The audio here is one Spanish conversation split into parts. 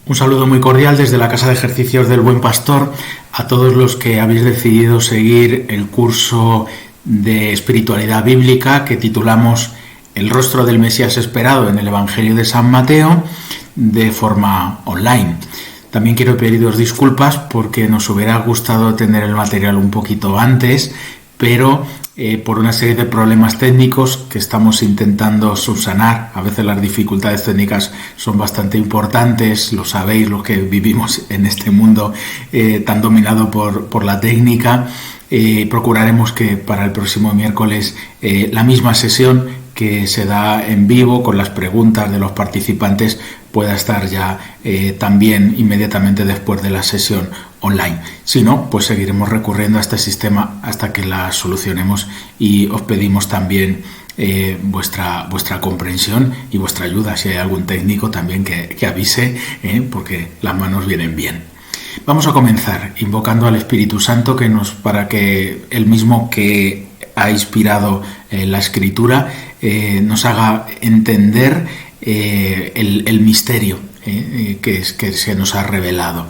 Un saludo muy cordial desde la Casa de Ejercicios del Buen Pastor a todos los que habéis decidido seguir el curso de espiritualidad bíblica que titulamos El rostro del Mesías esperado en el Evangelio de San Mateo de forma online. También quiero pediros disculpas porque nos hubiera gustado tener el material un poquito antes, pero por una serie de problemas técnicos que estamos intentando subsanar. A veces las dificultades técnicas son bastante importantes, lo sabéis los que vivimos en este mundo tan dominado por la técnica. Procuraremos que para el próximo miércoles la misma sesión que se da en vivo con las preguntas de los participantes pueda estar ya también inmediatamente después de la sesión online. Si no, pues seguiremos recurriendo a este sistema hasta que la solucionemos y os pedimos también vuestra comprensión y vuestra ayuda. Si hay algún técnico también que avise, porque las manos vienen bien. Vamos a comenzar invocando al Espíritu Santo para que el mismo que ha inspirado la Escritura nos haga entender el misterio que se nos ha revelado,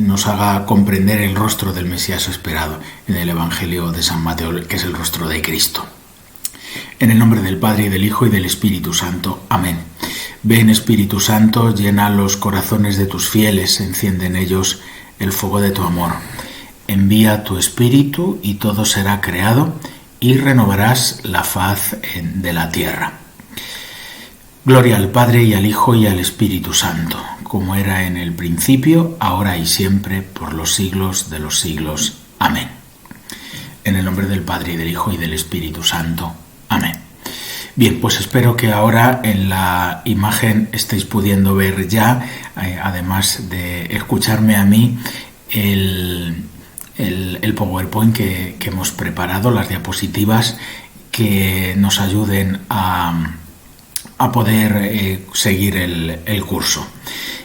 nos haga comprender el rostro del Mesías esperado en el Evangelio de San Mateo, que es el rostro de Cristo. En el nombre del Padre, y del Hijo, y del Espíritu Santo. Amén. Ven, Espíritu Santo, llena los corazones de tus fieles, enciende en ellos el fuego de tu amor. Envía tu Espíritu y todo será creado, y renovarás la faz de la tierra. Gloria al Padre, y al Hijo, y al Espíritu Santo, como era en el principio, ahora y siempre, por los siglos de los siglos. Amén. En el nombre del Padre, y del Hijo, y del Espíritu Santo. Amén. Bien, pues espero que ahora en la imagen estéis pudiendo ver ya, además de escucharme a mí, el PowerPoint que hemos preparado, las diapositivas que nos ayuden a poder seguir el curso.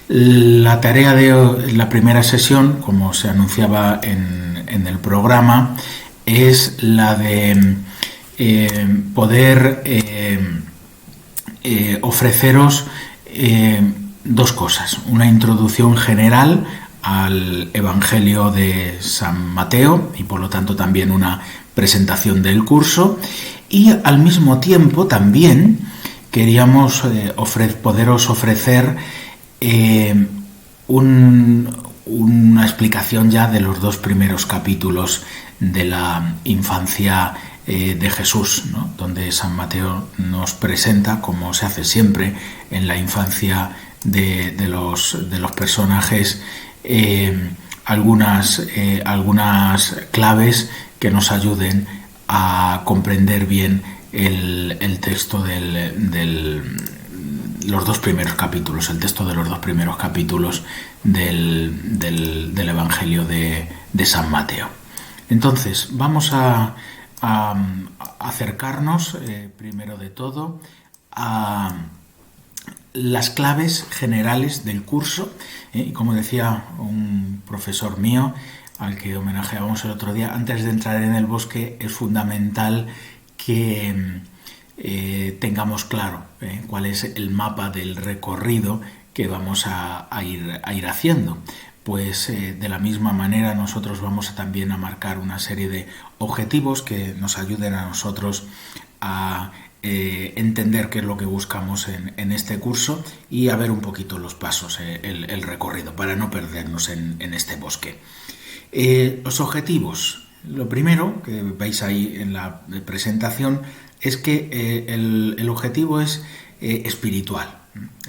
La tarea de la primera sesión, como se anunciaba en el programa, es la de poder ofreceros dos cosas: una introducción general al Evangelio de San Mateo y por lo tanto también una presentación del curso, y al mismo tiempo también queríamos poderos ofrecer una explicación ya de los dos primeros capítulos de la infancia de Jesús, ¿no? Donde San Mateo nos presenta, como se hace siempre en la infancia de los personajes, algunas claves que nos ayuden a comprender bien el texto los dos primeros capítulos, el texto de los dos primeros capítulos del Evangelio de San Mateo. Entonces, vamos a acercarnos, primero de todo, a las claves generales del curso. Y como decía un profesor mío, al que homenajeábamos el otro día, antes de entrar en el bosque es fundamental que tengamos claro cuál es el mapa del recorrido que vamos a ir haciendo. Pues de la misma manera nosotros vamos también a marcar una serie de objetivos que nos ayuden a nosotros a entender qué es lo que buscamos en este curso y a ver un poquito los pasos, el recorrido, para no perdernos en este bosque. Los objetivos. Lo primero que veis ahí en la presentación es que el objetivo es espiritual.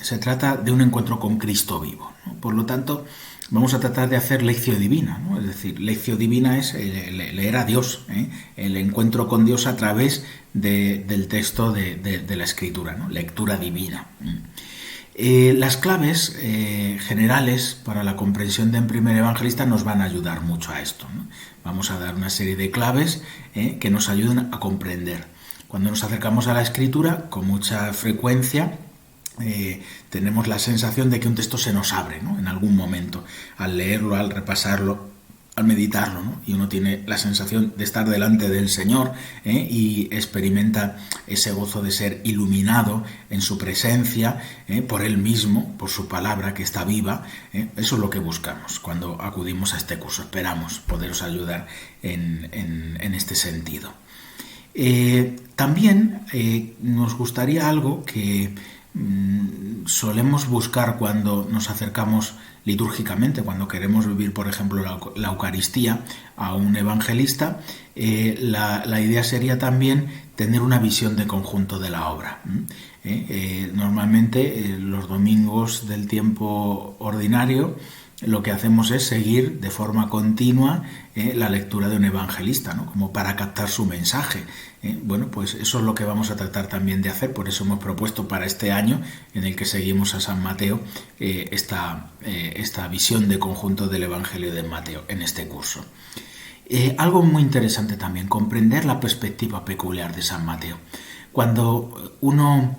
Se trata de un encuentro con Cristo vivo, ¿no? Por lo tanto, vamos a tratar de hacer lección divina, ¿no? Es decir, lección divina es leer a Dios, el encuentro con Dios a través del texto de la Escritura, ¿no? Lectura divina. Las claves generales para la comprensión de un primer evangelista nos van a ayudar mucho a esto, ¿no? Vamos a dar una serie de claves que nos ayuden a comprender. Cuando nos acercamos a la Escritura, con mucha frecuencia tenemos la sensación de que un texto se nos abre, ¿no? En algún momento, al leerlo, al repasarlo, al meditarlo, ¿no? Y uno tiene la sensación de estar delante del Señor, y experimenta ese gozo de ser iluminado en su presencia, por Él mismo, por su palabra que está viva. Eso es lo que buscamos cuando acudimos a este curso. Esperamos poderos ayudar en este sentido. También nos gustaría algo que solemos buscar cuando nos acercamos litúrgicamente, cuando queremos vivir, por ejemplo, la Eucaristía a un evangelista. La idea sería también tener una visión de conjunto de la obra. Normalmente los domingos del tiempo ordinario lo que hacemos es seguir de forma continua la lectura de un evangelista, ¿no? Como para captar su mensaje. Bueno, pues eso es lo que vamos a tratar también de hacer. Por eso hemos propuesto para este año, en el que seguimos a San Mateo, esta visión de conjunto del Evangelio de Mateo en este curso. Algo muy interesante también, comprender la perspectiva peculiar de San Mateo. Cuando uno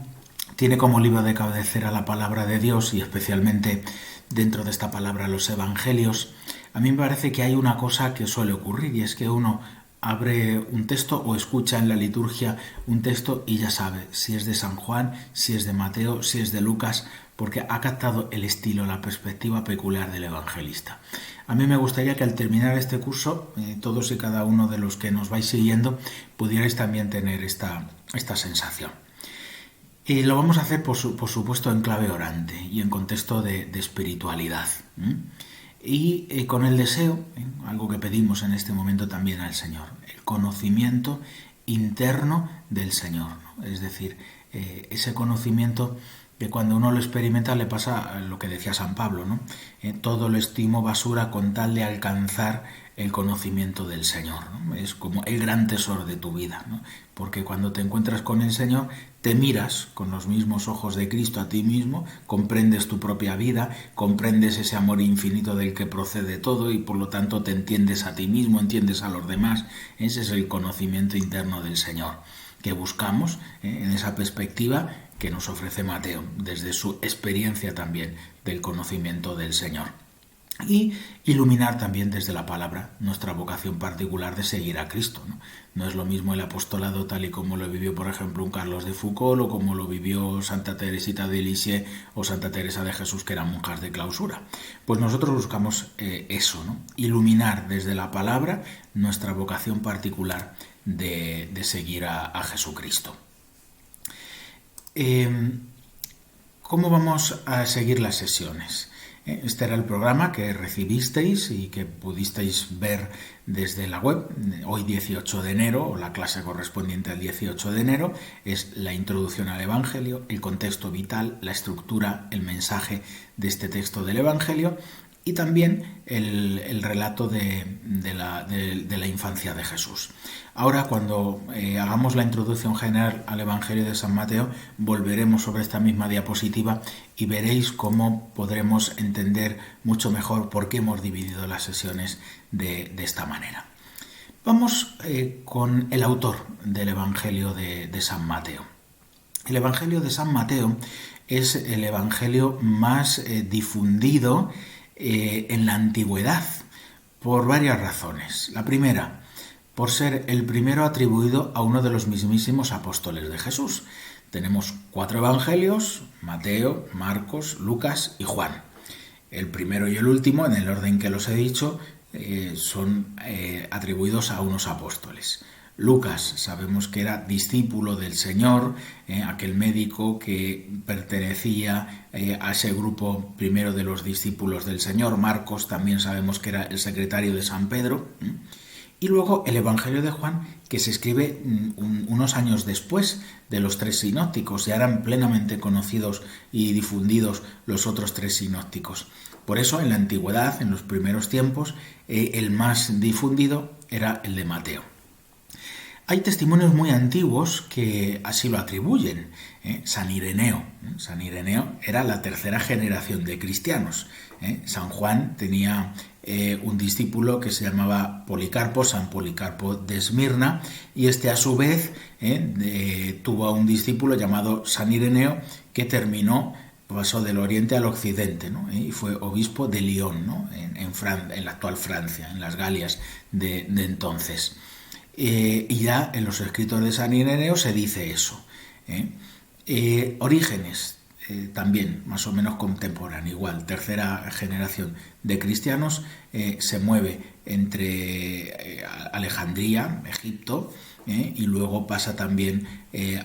tiene como libro de cabecera la palabra de Dios, y especialmente dentro de esta palabra los evangelios, a mí me parece que hay una cosa que suele ocurrir, y es que uno abre un texto o escucha en la liturgia un texto y ya sabe si es de San Juan, si es de Mateo, si es de Lucas, porque ha captado el estilo, la perspectiva peculiar del evangelista. A mí me gustaría que al terminar este curso, todos y cada uno de los que nos vais siguiendo, pudierais también tener esta sensación. Y lo vamos a hacer, por supuesto, en clave orante y en contexto de espiritualidad. Y con el deseo, algo que pedimos en este momento también al Señor, el conocimiento interno del Señor, ¿no? Es decir, ese conocimiento que cuando uno lo experimenta le pasa lo que decía San Pablo, ¿no? Todo lo estimo basura con tal de alcanzar el conocimiento del Señor, ¿no? Es como el gran tesoro de tu vida, ¿no? Porque cuando te encuentras con el Señor, te miras con los mismos ojos de Cristo a ti mismo, comprendes tu propia vida, comprendes ese amor infinito del que procede todo, y por lo tanto te entiendes a ti mismo, entiendes a los demás. Ese es el conocimiento interno del Señor que buscamos, en esa perspectiva que nos ofrece Mateo, desde su experiencia también del conocimiento del Señor. Y iluminar también desde la palabra nuestra vocación particular de seguir a Cristo, ¿no? No es lo mismo el apostolado tal y como lo vivió, por ejemplo, un Carlos de Foucault, o como lo vivió Santa Teresita de Lisieux o Santa Teresa de Jesús, que eran monjas de clausura. Pues nosotros buscamos eso, ¿no? Iluminar desde la palabra nuestra vocación particular de seguir a Jesucristo. ¿Cómo vamos a seguir las sesiones? Este era el programa que recibisteis y que pudisteis ver desde la web. Hoy 18 de enero, o la clase correspondiente al 18 de enero, es la introducción al Evangelio, el contexto vital, la estructura, el mensaje de este texto del Evangelio, y también el relato de la infancia de Jesús. Ahora, cuando hagamos la introducción general al Evangelio de San Mateo, volveremos sobre esta misma diapositiva y veréis cómo podremos entender mucho mejor por qué hemos dividido las sesiones de esta manera. Vamos con el autor del Evangelio de San Mateo. El Evangelio de San Mateo es el Evangelio más difundido en la antigüedad, por varias razones. La primera, por ser el primero atribuido a uno de los mismísimos apóstoles de Jesús. Tenemos 4 evangelios: Mateo, Marcos, Lucas y Juan. El primero y el último, en el orden que los he dicho, son atribuidos a unos apóstoles. Lucas sabemos que era discípulo del Señor, aquel médico que pertenecía a ese grupo primero de los discípulos del Señor. Marcos también sabemos que era el secretario de San Pedro. Y luego el Evangelio de Juan, que se escribe unos años después de los 3 sinópticos. Ya eran plenamente conocidos y difundidos los otros 3 sinópticos. Por eso, en la antigüedad, en los primeros tiempos, el más difundido era el de Mateo. Hay testimonios muy antiguos que así lo atribuyen. San Ireneo. San Ireneo era la 3ª generación de cristianos. San Juan tenía un discípulo que se llamaba Policarpo, San Policarpo de Esmirna, y este a su vez tuvo a un discípulo llamado San Ireneo, que terminó pasó del Oriente al Occidente, ¿no? Y fue obispo de Lyon, ¿no? En la actual Francia, en las Galias de entonces. Y ya en los escritos de San Ireneo se dice eso. Orígenes, también más o menos contemporáneo, igual, tercera generación de cristianos, se mueve entre Alejandría, Egipto, y luego pasa también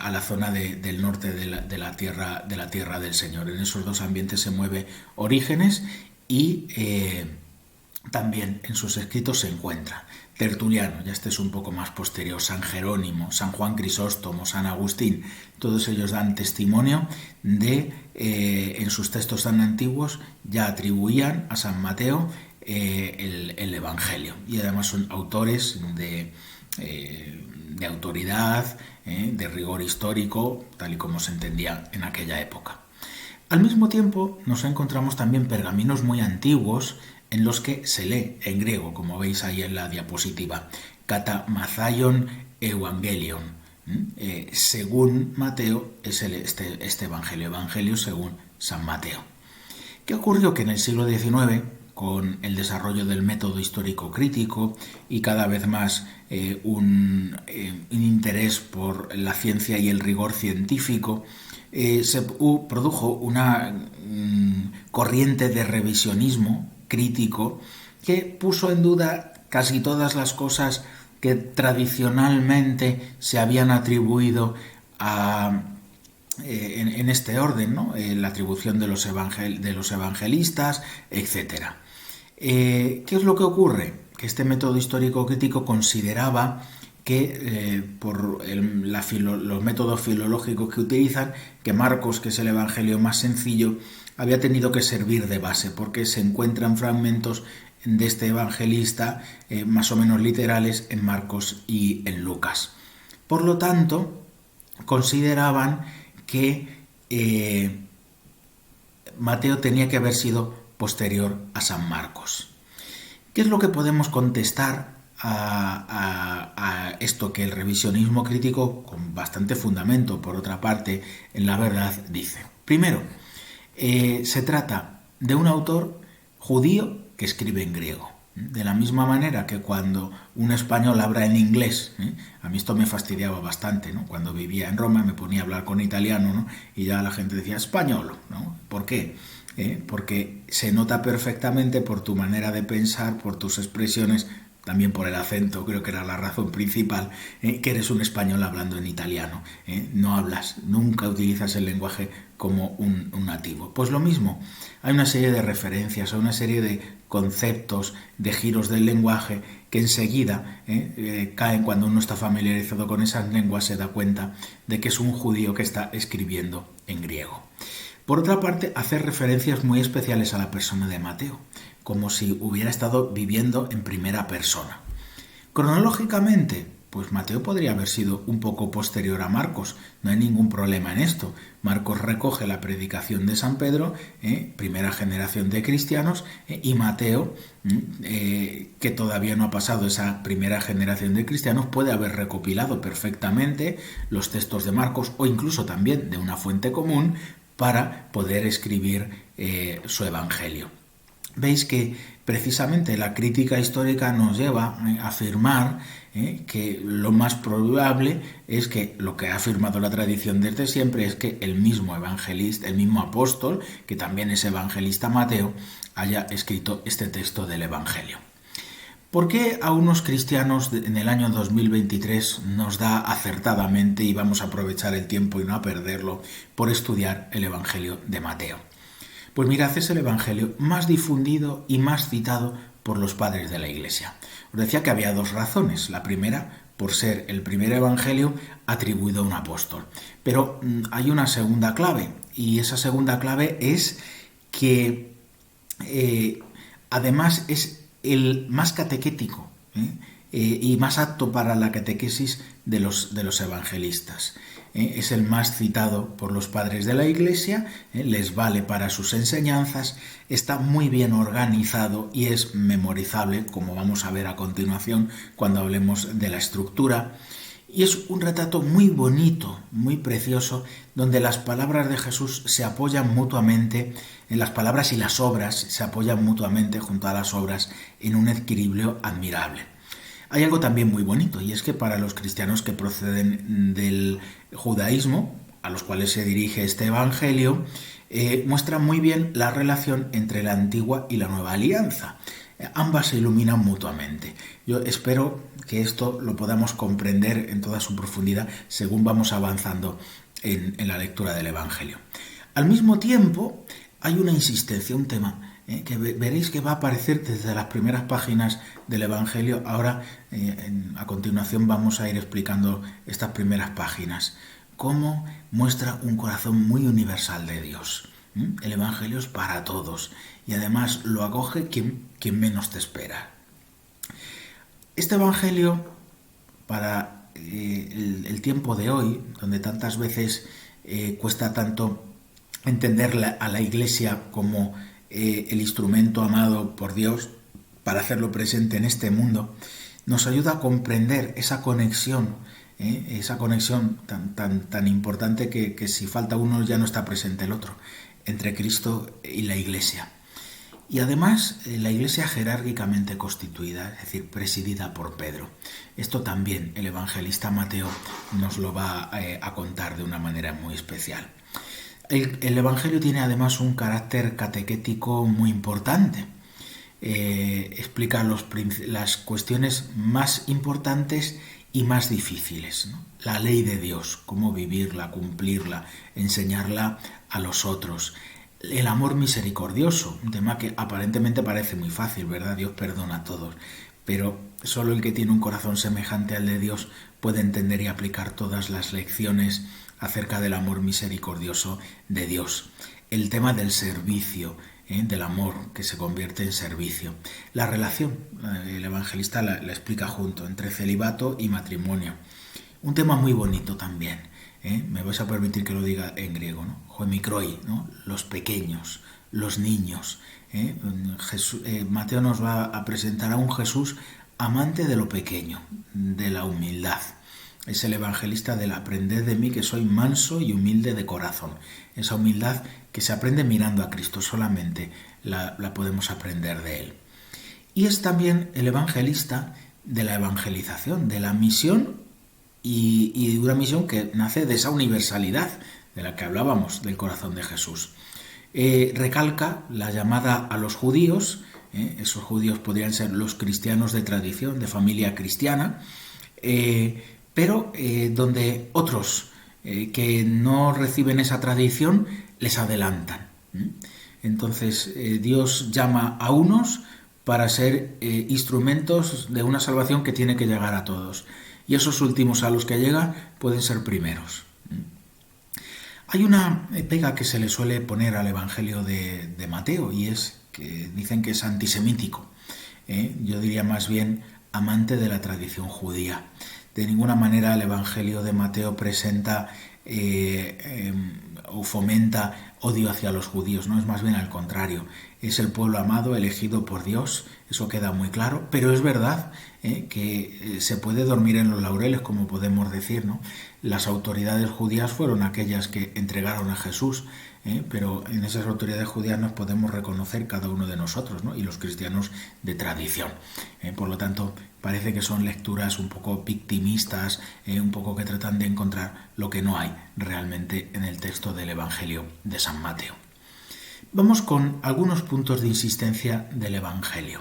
a la zona del norte de la tierra del Señor. En esos dos ambientes se mueve Orígenes y también en sus escritos se encuentra Tertuliano, ya este es un poco más posterior, San Jerónimo, San Juan Crisóstomo, San Agustín, todos ellos dan testimonio de, en sus textos tan antiguos, ya atribuían a San Mateo el Evangelio, y además son autores de autoridad, de rigor histórico, tal y como se entendía en aquella época. Al mismo tiempo nos encontramos también pergaminos muy antiguos en los que se lee en griego, como veis ahí en la diapositiva, Kata Mathaion Evangelion. Según Mateo es este evangelio según San Mateo. ¿Qué ocurrió? Que en el siglo XIX, con el desarrollo del método histórico crítico y cada vez más un interés por la ciencia y el rigor científico, se produjo una corriente de revisionismo crítico que puso en duda casi todas las cosas que tradicionalmente se habían atribuido en este orden, ¿no? La atribución de los evangelistas, etc. ¿Qué es lo que ocurre? Que este método histórico crítico consideraba que por los métodos filológicos que utilizan, que Marcos, que es el evangelio más sencillo, había tenido que servir de base, porque se encuentran fragmentos de este evangelista más o menos literales en Marcos y en Lucas. Por lo tanto, consideraban que Mateo tenía que haber sido posterior a San Marcos. ¿Qué es lo que podemos contestar a esto que el revisionismo crítico, con bastante fundamento, por otra parte, en la verdad, dice? Primero, se trata de un autor judío que escribe en griego. De la misma manera que cuando un español habla en inglés, a mí esto me fastidiaba bastante, ¿no? Cuando vivía en Roma me ponía a hablar con italiano, ¿no? Y ya la gente decía español, ¿no? ¿Por qué? Porque se nota perfectamente por tu manera de pensar, por tus expresiones, también por el acento, creo que era la razón principal, que eres un español hablando en italiano. No hablas, nunca utilizas el lenguaje como un nativo. Pues lo mismo, hay una serie de referencias, hay una serie de conceptos, de giros del lenguaje que enseguida caen cuando uno está familiarizado con esas lenguas, se da cuenta de que es un judío que está escribiendo en griego. Por otra parte, hace referencias muy especiales a la persona de Mateo, como si hubiera estado viviendo en primera persona. Cronológicamente, pues Mateo podría haber sido un poco posterior a Marcos, no hay ningún problema en esto. Marcos recoge la predicación de San Pedro, primera generación de cristianos, y Mateo, que todavía no ha pasado esa primera generación de cristianos, puede haber recopilado perfectamente los textos de Marcos o incluso también de una fuente común para poder escribir su evangelio. Veis que precisamente la crítica histórica nos lleva a afirmar que lo más probable es que lo que ha afirmado la tradición desde siempre es que el mismo evangelista, el mismo apóstol, que también es evangelista Mateo, haya escrito este texto del evangelio. ¿Por qué a unos cristianos en el año 2023 nos da acertadamente, y vamos a aprovechar el tiempo y no a perderlo, por estudiar el evangelio de Mateo? Pues mirad, es el evangelio más difundido y más citado por los padres de la Iglesia. Os decía que había dos razones. La primera, por ser el primer evangelio atribuido a un apóstol. Pero hay una segunda clave, y esa segunda clave es que además es el más catequético y más apto para la catequesis de los evangelistas. Es el más citado por los padres de la Iglesia, les vale para sus enseñanzas, está muy bien organizado y es memorizable, como vamos a ver a continuación cuando hablemos de la estructura. Y es un retrato muy bonito, muy precioso, donde las palabras de Jesús se apoyan mutuamente, en las palabras y las obras se apoyan mutuamente junto a las obras en un equilibrio admirable. Hay algo también muy bonito, y es que para los cristianos que proceden del judaísmo, a los cuales se dirige este evangelio, muestra muy bien la relación entre la antigua y la nueva alianza. Ambas se iluminan mutuamente. Yo espero que esto lo podamos comprender en toda su profundidad según vamos avanzando en la lectura del Evangelio. Al mismo tiempo, hay una insistencia, un tema que veréis que va a aparecer desde las primeras páginas del Evangelio. Ahora, a continuación, vamos a ir explicando estas primeras páginas. Cómo muestra un corazón muy universal de Dios. El Evangelio es para todos y además lo acoge quien menos te espera. Este Evangelio, para el tiempo de hoy, donde tantas veces cuesta tanto entender a la Iglesia como el instrumento amado por Dios para hacerlo presente en este mundo, nos ayuda a comprender esa conexión tan importante que si falta uno ya no está presente el otro, entre Cristo y la Iglesia. Y además la Iglesia jerárquicamente constituida, es decir, presidida por Pedro. Esto también el evangelista Mateo nos lo va a contar de una manera muy especial. El Evangelio tiene además un carácter catequético muy importante. Explica las cuestiones más importantes y más difíciles, ¿no? La ley de Dios, cómo vivirla, cumplirla, enseñarla a los otros. El amor misericordioso, un tema que aparentemente parece muy fácil, ¿verdad? Dios perdona a todos, pero solo el que tiene un corazón semejante al de Dios puede entender y aplicar todas las lecciones acerca del amor misericordioso de Dios. El tema del servicio, del amor que se convierte en servicio. La relación, el evangelista la explica junto, entre celibato y matrimonio. Un tema muy bonito también. Me vais a permitir que lo diga en griego, ¿no? Hoemikroi, ¿no? Los pequeños, los niños. Mateo nos va a presentar a un Jesús amante de lo pequeño, de la humildad. Es el evangelista del aprended de mí que soy manso y humilde de corazón. Esa humildad que se aprende mirando a Cristo, solamente la podemos aprender de Él. Y es también el evangelista de la evangelización, de la misión y de una misión que nace de esa universalidad de la que hablábamos, del corazón de Jesús. Recalca la llamada a los judíos, esos judíos podrían ser los cristianos de tradición, de familia cristiana, pero donde otros que no reciben esa tradición les adelantan. Entonces Dios llama a unos para ser instrumentos de una salvación que tiene que llegar a todos. Y esos últimos a los que llega pueden ser primeros. Hay una pega que se le suele poner al Evangelio de Mateo, y es que dicen que es antisemítico. Yo diría más bien amante de la tradición judía. De ninguna manera el Evangelio de Mateo presenta o fomenta odio hacia los judíos, no, es más bien al contrario. Es el pueblo amado, elegido por Dios, eso queda muy claro, pero es verdad que se puede dormir en los laureles, como podemos decir, ¿no? Las autoridades judías fueron aquellas que entregaron a Jesús, pero en esas autoridades judías nos podemos reconocer cada uno de nosotros, ¿no? Y los cristianos de tradición. Por lo tanto, parece que son lecturas un poco victimistas, un poco que tratan de encontrar lo que no hay realmente en el texto del Evangelio de San Mateo. Vamos con algunos puntos de insistencia del Evangelio.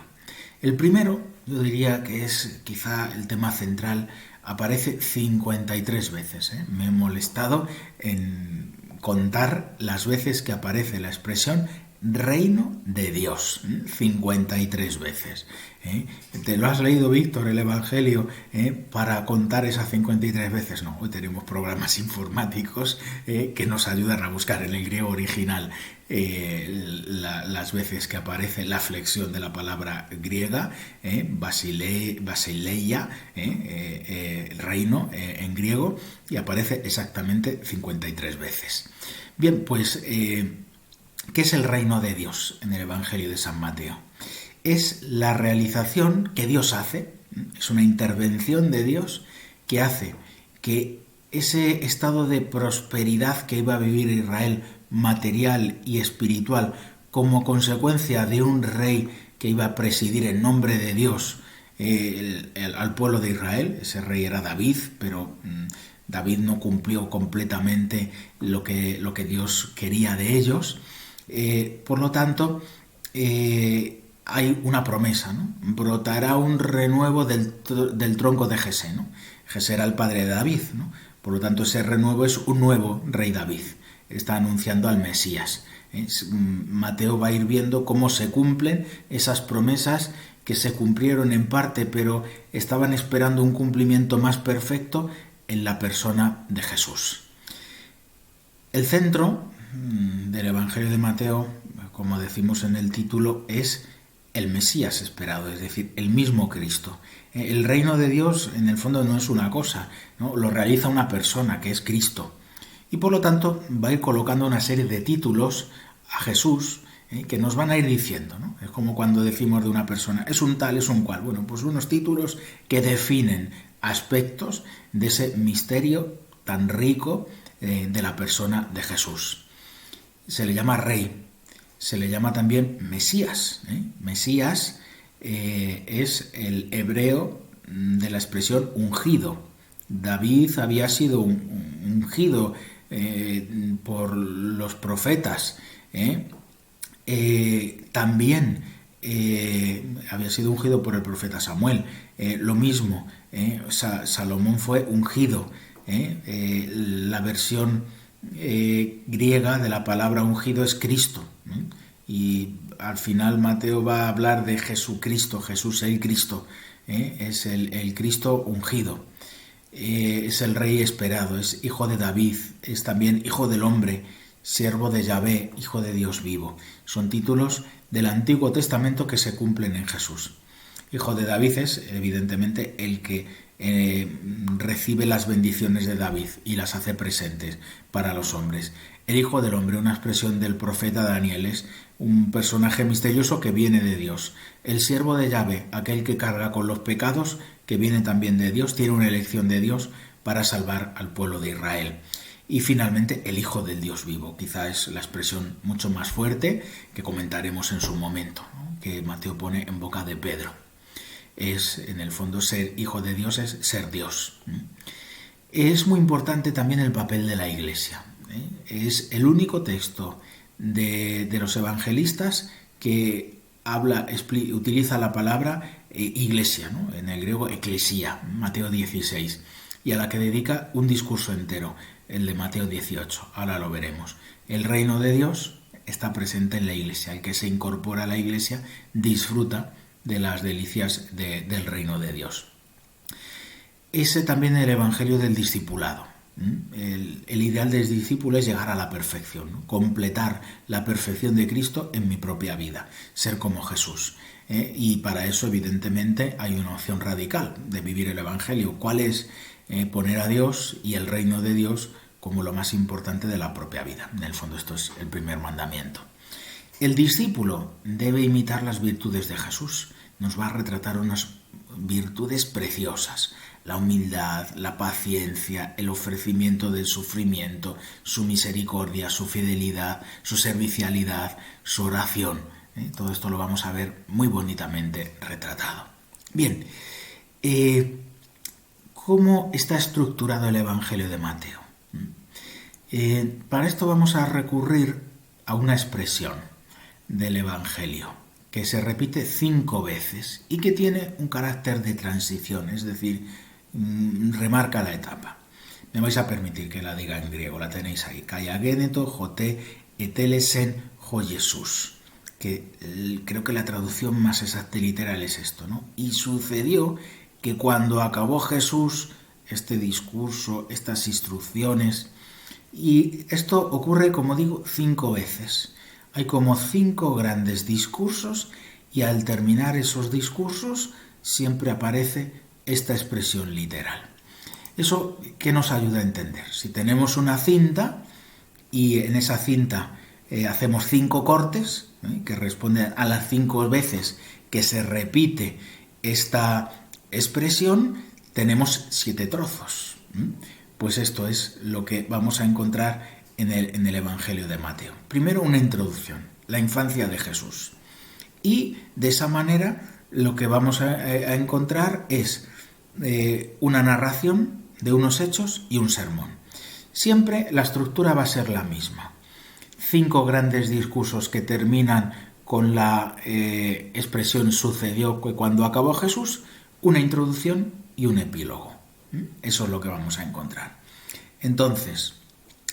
El primero, yo diría que es quizá el tema central, aparece 53 veces. Me he molestado en contar las veces que aparece la expresión reino de Dios, 53 veces. ¿Te lo has leído, Víctor, el Evangelio, para contar esas 53 veces? No, hoy tenemos programas informáticos que nos ayudan a buscar en el griego original las veces que aparece la flexión de la palabra griega, basileia, reino en griego, y aparece exactamente 53 veces. Bien, pues ¿qué es el reino de Dios en el Evangelio de San Mateo? Es la realización que Dios hace, es una intervención de Dios que hace que ese estado de prosperidad que iba a vivir Israel, material y espiritual, como consecuencia de un rey que iba a presidir en nombre de Dios al pueblo de Israel. Ese rey era David, pero David no cumplió completamente lo que Dios quería de ellos. Por lo tanto, hay una promesa, ¿no? Brotará un renuevo del tronco de Jesé, ¿no? Jesé era el padre de David, ¿no? Por lo tanto, ese renuevo es un nuevo rey David. Está anunciando al Mesías. Mateo va a ir viendo cómo se cumplen esas promesas que se cumplieron en parte, pero estaban esperando un cumplimiento más perfecto en la persona de Jesús. El centro del Evangelio de Mateo, como decimos en el título, es el Mesías esperado, es decir, el mismo Cristo. El reino de Dios, en el fondo, no es una cosa, ¿no? Lo realiza una persona, que es Cristo. Y por lo tanto va a ir colocando una serie de títulos a Jesús que nos van a ir diciendo, ¿no? Es como cuando decimos de una persona, es un tal, es un cual. Bueno, pues unos títulos que definen aspectos de ese misterio tan rico de la persona de Jesús. Se le llama rey, se le llama también Mesías. Mesías es el hebreo de la expresión ungido. David había sido ungido por los profetas. También había sido ungido por el profeta Samuel. Lo mismo, Salomón fue ungido. La versión griega de la palabra ungido es Cristo. Y al final Mateo va a hablar de Jesucristo, Jesús el Cristo. Es el Cristo ungido. Es el rey esperado, es hijo de David, es también hijo del hombre, siervo de Yahvé, hijo de Dios vivo. Son títulos del Antiguo Testamento que se cumplen en Jesús. Hijo de David es, evidentemente, el que recibe las bendiciones de David y las hace presentes para los hombres. El hijo del hombre, una expresión del profeta Daniel, es un personaje misterioso que viene de Dios. El siervo de Yahvé, aquel que carga con los pecados, que viene también de Dios, tiene una elección de Dios para salvar al pueblo de Israel. Y finalmente, el Hijo del Dios vivo. Quizá es la expresión mucho más fuerte que comentaremos en su momento, ¿no? Que Mateo pone en boca de Pedro. Es, en el fondo, ser hijo de Dios es ser Dios. Es muy importante también el papel de la Iglesia. Es el único texto de los evangelistas que utiliza la palabra iglesia, ¿no? En el griego eclesia, Mateo 16, y a la que dedica un discurso entero, el de Mateo 18. Ahora lo veremos. El reino de Dios está presente en la iglesia. El que se incorpora a la iglesia disfruta de las delicias del reino de Dios. Ese también es el evangelio del discipulado. El ideal del discípulo es llegar a la perfección, ¿no? Completar la perfección de Cristo en mi propia vida, ser como Jesús. Y para eso, evidentemente, hay una opción radical de vivir el evangelio. ¿Cuál es? Poner a Dios y el reino de Dios como lo más importante de la propia vida. En el fondo, esto es el primer mandamiento. El discípulo debe imitar las virtudes de Jesús. Nos va a retratar unas virtudes preciosas: la humildad, la paciencia, el ofrecimiento del sufrimiento, su misericordia, su fidelidad, su servicialidad, su oración. Todo esto lo vamos a ver muy bonitamente retratado. Bien, ¿cómo está estructurado el Evangelio de Mateo? Para esto vamos a recurrir a una expresión del Evangelio que se repite 5 veces y que tiene un carácter de transición, es decir, remarca la etapa. Me vais a permitir que la diga en griego, la tenéis ahí: kaiageneto jote etelesen jo Jesús, que creo que la traducción más exacta y literal es esto, ¿no? Y sucedió que cuando acabó Jesús este discurso, estas instrucciones, y esto ocurre, como digo, 5 veces. Hay como 5 grandes discursos y al terminar esos discursos siempre aparece esta expresión literal. ¿Eso qué nos ayuda a entender? Si tenemos una cinta y en esa cinta hacemos 5 cortes, que responden a las 5 veces que se repite esta expresión, tenemos 7 trozos. Pues esto es lo que vamos a encontrar en el Evangelio de Mateo. Primero, una introducción, la infancia de Jesús. Y de esa manera lo que vamos a encontrar es una narración de unos hechos y un sermón. Siempre la estructura va a ser la misma. 5 grandes discursos que terminan con la expresión sucedió cuando acabó Jesús, una introducción y un epílogo. Eso es lo que vamos a encontrar. Entonces,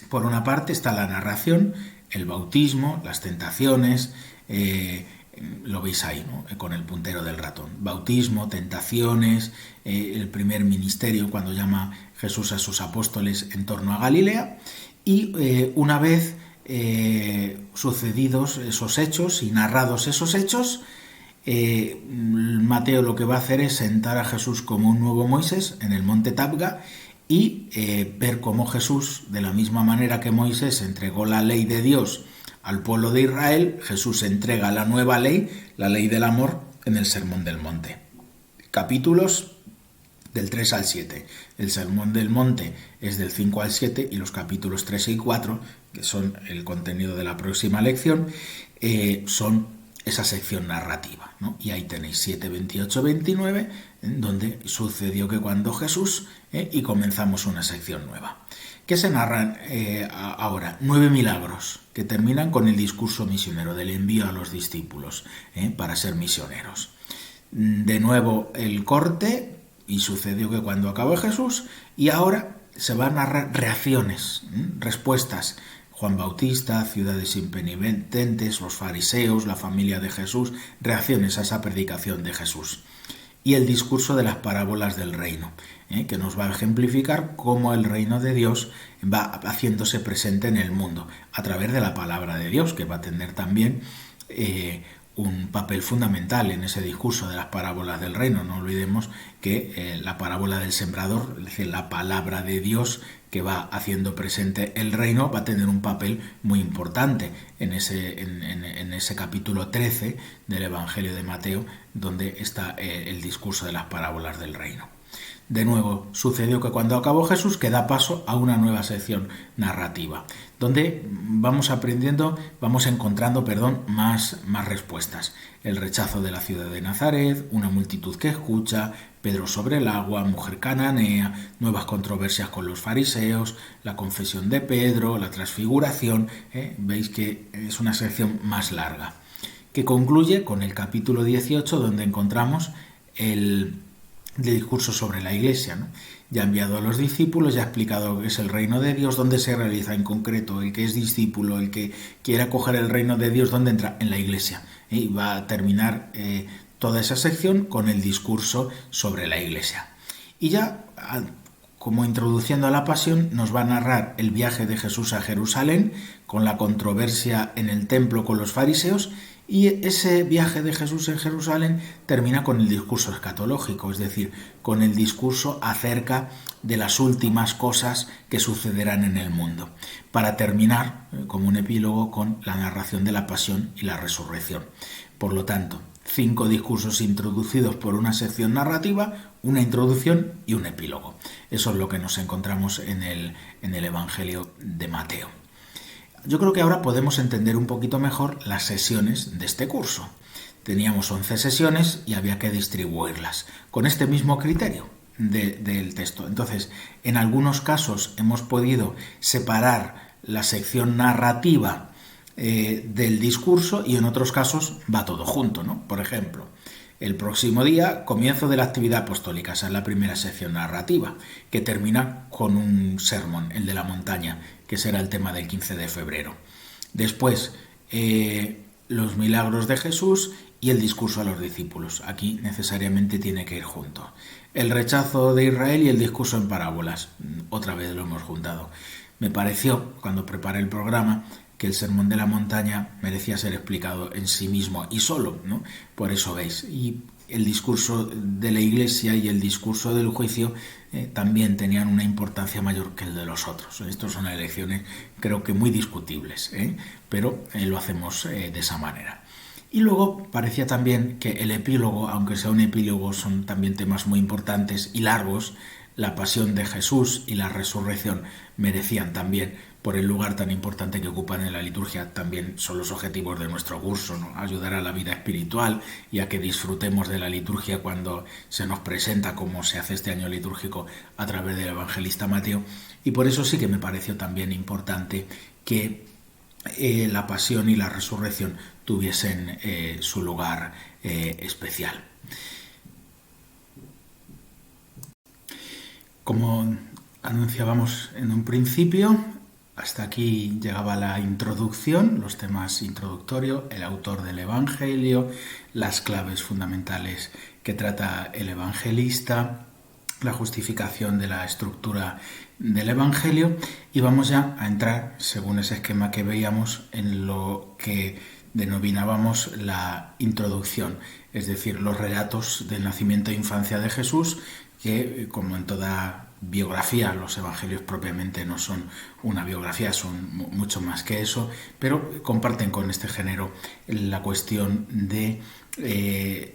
por una parte está la narración, el bautismo, las tentaciones, lo veis ahí, ¿no? Con el puntero del ratón. Bautismo, tentaciones, el primer ministerio cuando llama Jesús a sus apóstoles en torno a Galilea, y una vez sucedidos esos hechos y narrados esos hechos, Mateo lo que va a hacer es sentar a Jesús como un nuevo Moisés en el monte Tabga y ver cómo Jesús, de la misma manera que Moisés entregó la ley de Dios al pueblo de Israel, Jesús entrega la nueva ley, la ley del amor, en el Sermón del Monte. Capítulos del 3 al 7. El Sermón del Monte es del 5 al 7 y los capítulos 3 y 4, que son el contenido de la próxima lección, son esa sección narrativa, ¿no? Y ahí tenéis 7, 28, 29, en donde sucedió que cuando Jesús, y comenzamos una sección nueva. ¿Qué se narran ahora? 9 milagros que terminan con el discurso misionero del envío a los discípulos para ser misioneros. De nuevo el corte, y sucedió que cuando acabó Jesús, y ahora se van a narrar reacciones, respuestas. Juan Bautista, ciudades impenitentes, los fariseos, la familia de Jesús, reacciones a esa predicación de Jesús. Y el discurso de las parábolas del reino, que nos va a ejemplificar cómo el reino de Dios va haciéndose presente en el mundo, a través de la palabra de Dios, que va a tener también un papel fundamental en ese discurso de las parábolas del reino. No olvidemos que la parábola del sembrador, es decir, la palabra de Dios que va haciendo presente el reino, va a tener un papel muy importante en ese capítulo 13 del Evangelio de Mateo, donde está el discurso de las parábolas del reino. De nuevo, sucedió que cuando acabó Jesús, que da paso a una nueva sección narrativa, donde vamos encontrando más respuestas. El rechazo de la ciudad de Nazaret, una multitud que escucha, Pedro sobre el agua, mujer cananea, nuevas controversias con los fariseos, la confesión de Pedro, la transfiguración. Veis que es una sección más larga, que concluye con el capítulo 18, donde encontramos el discurso sobre la Iglesia, ¿no? Ya ha enviado a los discípulos, ya ha explicado qué es el reino de Dios, dónde se realiza en concreto, el que es discípulo, el que quiere acoger el reino de Dios, dónde entra, en la Iglesia. Y va a terminar toda esa sección con el discurso sobre la Iglesia. Y ya, como introduciendo a la pasión, nos va a narrar el viaje de Jesús a Jerusalén, con la controversia en el templo con los fariseos. Y ese viaje de Jesús en Jerusalén termina con el discurso escatológico, es decir, con el discurso acerca de las últimas cosas que sucederán en el mundo, para terminar como un epílogo con la narración de la pasión y la resurrección. Por lo tanto, 5 discursos introducidos por una sección narrativa, una introducción y un epílogo. Eso es lo que nos encontramos en el Evangelio de Mateo. Yo creo que ahora podemos entender un poquito mejor las sesiones de este curso. Teníamos 11 sesiones y había que distribuirlas con este mismo criterio del texto. Entonces, en algunos casos hemos podido separar la sección narrativa del discurso y en otros casos va todo junto, ¿no? Por ejemplo, el próximo día, comienzo de la actividad apostólica, esa es la primera sección narrativa, que termina con un sermón, el de la montaña, que será el tema del 15 de febrero. Después, los milagros de Jesús y el discurso a los discípulos. Aquí necesariamente tiene que ir junto. El rechazo de Israel y el discurso en parábolas. Otra vez lo hemos juntado. Me pareció, cuando preparé el programa, que el sermón de la montaña merecía ser explicado en sí mismo y solo, ¿no? Por eso veis. Y el discurso de la Iglesia y el discurso del juicio también tenían una importancia mayor que el de los otros. Estas son elecciones, creo que muy discutibles, pero lo hacemos de esa manera. Y luego parecía también que el epílogo, aunque sea un epílogo, son también temas muy importantes y largos, la pasión de Jesús y la resurrección merecían también, por el lugar tan importante que ocupan en la liturgia, también son los objetivos de nuestro curso, ¿no? Ayudar a la vida espiritual y a que disfrutemos de la liturgia cuando se nos presenta, como se hace este año litúrgico, a través del evangelista Mateo. Y por eso sí que me pareció también importante que la pasión y la resurrección tuviesen su lugar especial. Como anunciábamos en un principio, hasta aquí llegaba la introducción, los temas introductorios, el autor del Evangelio, las claves fundamentales que trata el evangelista, la justificación de la estructura del Evangelio, y vamos ya a entrar, según ese esquema que veíamos, en lo que denominábamos la introducción, es decir, los relatos del nacimiento e infancia de Jesús, que, como en toda biografía, los evangelios propiamente no son una biografía, son mucho más que eso, pero comparten con este género la cuestión de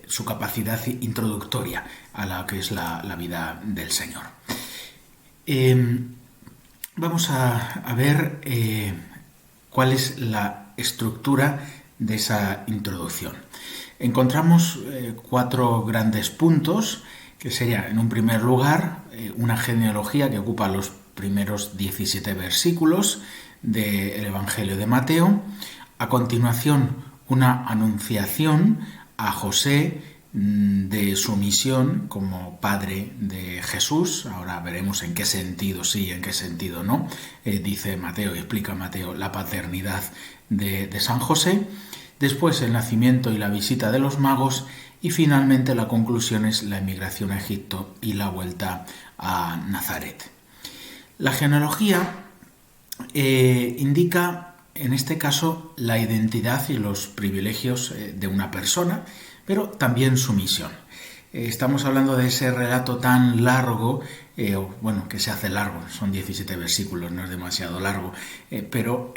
su capacidad introductoria a la que es la vida del Señor. Vamos a ver cuál es la estructura de esa introducción. Encontramos 4 grandes puntos, que sería, en un primer lugar, una genealogía que ocupa los primeros 17 versículos del Evangelio de Mateo. A continuación, una anunciación a José de su misión como padre de Jesús. Ahora veremos en qué sentido sí y en qué sentido no. Dice Mateo y explica Mateo la paternidad de San José. Después, el nacimiento y la visita de los magos. Y finalmente la conclusión es la emigración a Egipto y la vuelta a Nazaret. La genealogía indica, en este caso, la identidad y los privilegios de una persona, pero también su misión. Estamos hablando de ese relato tan largo, que se hace largo, son 17 versículos, no es demasiado largo, pero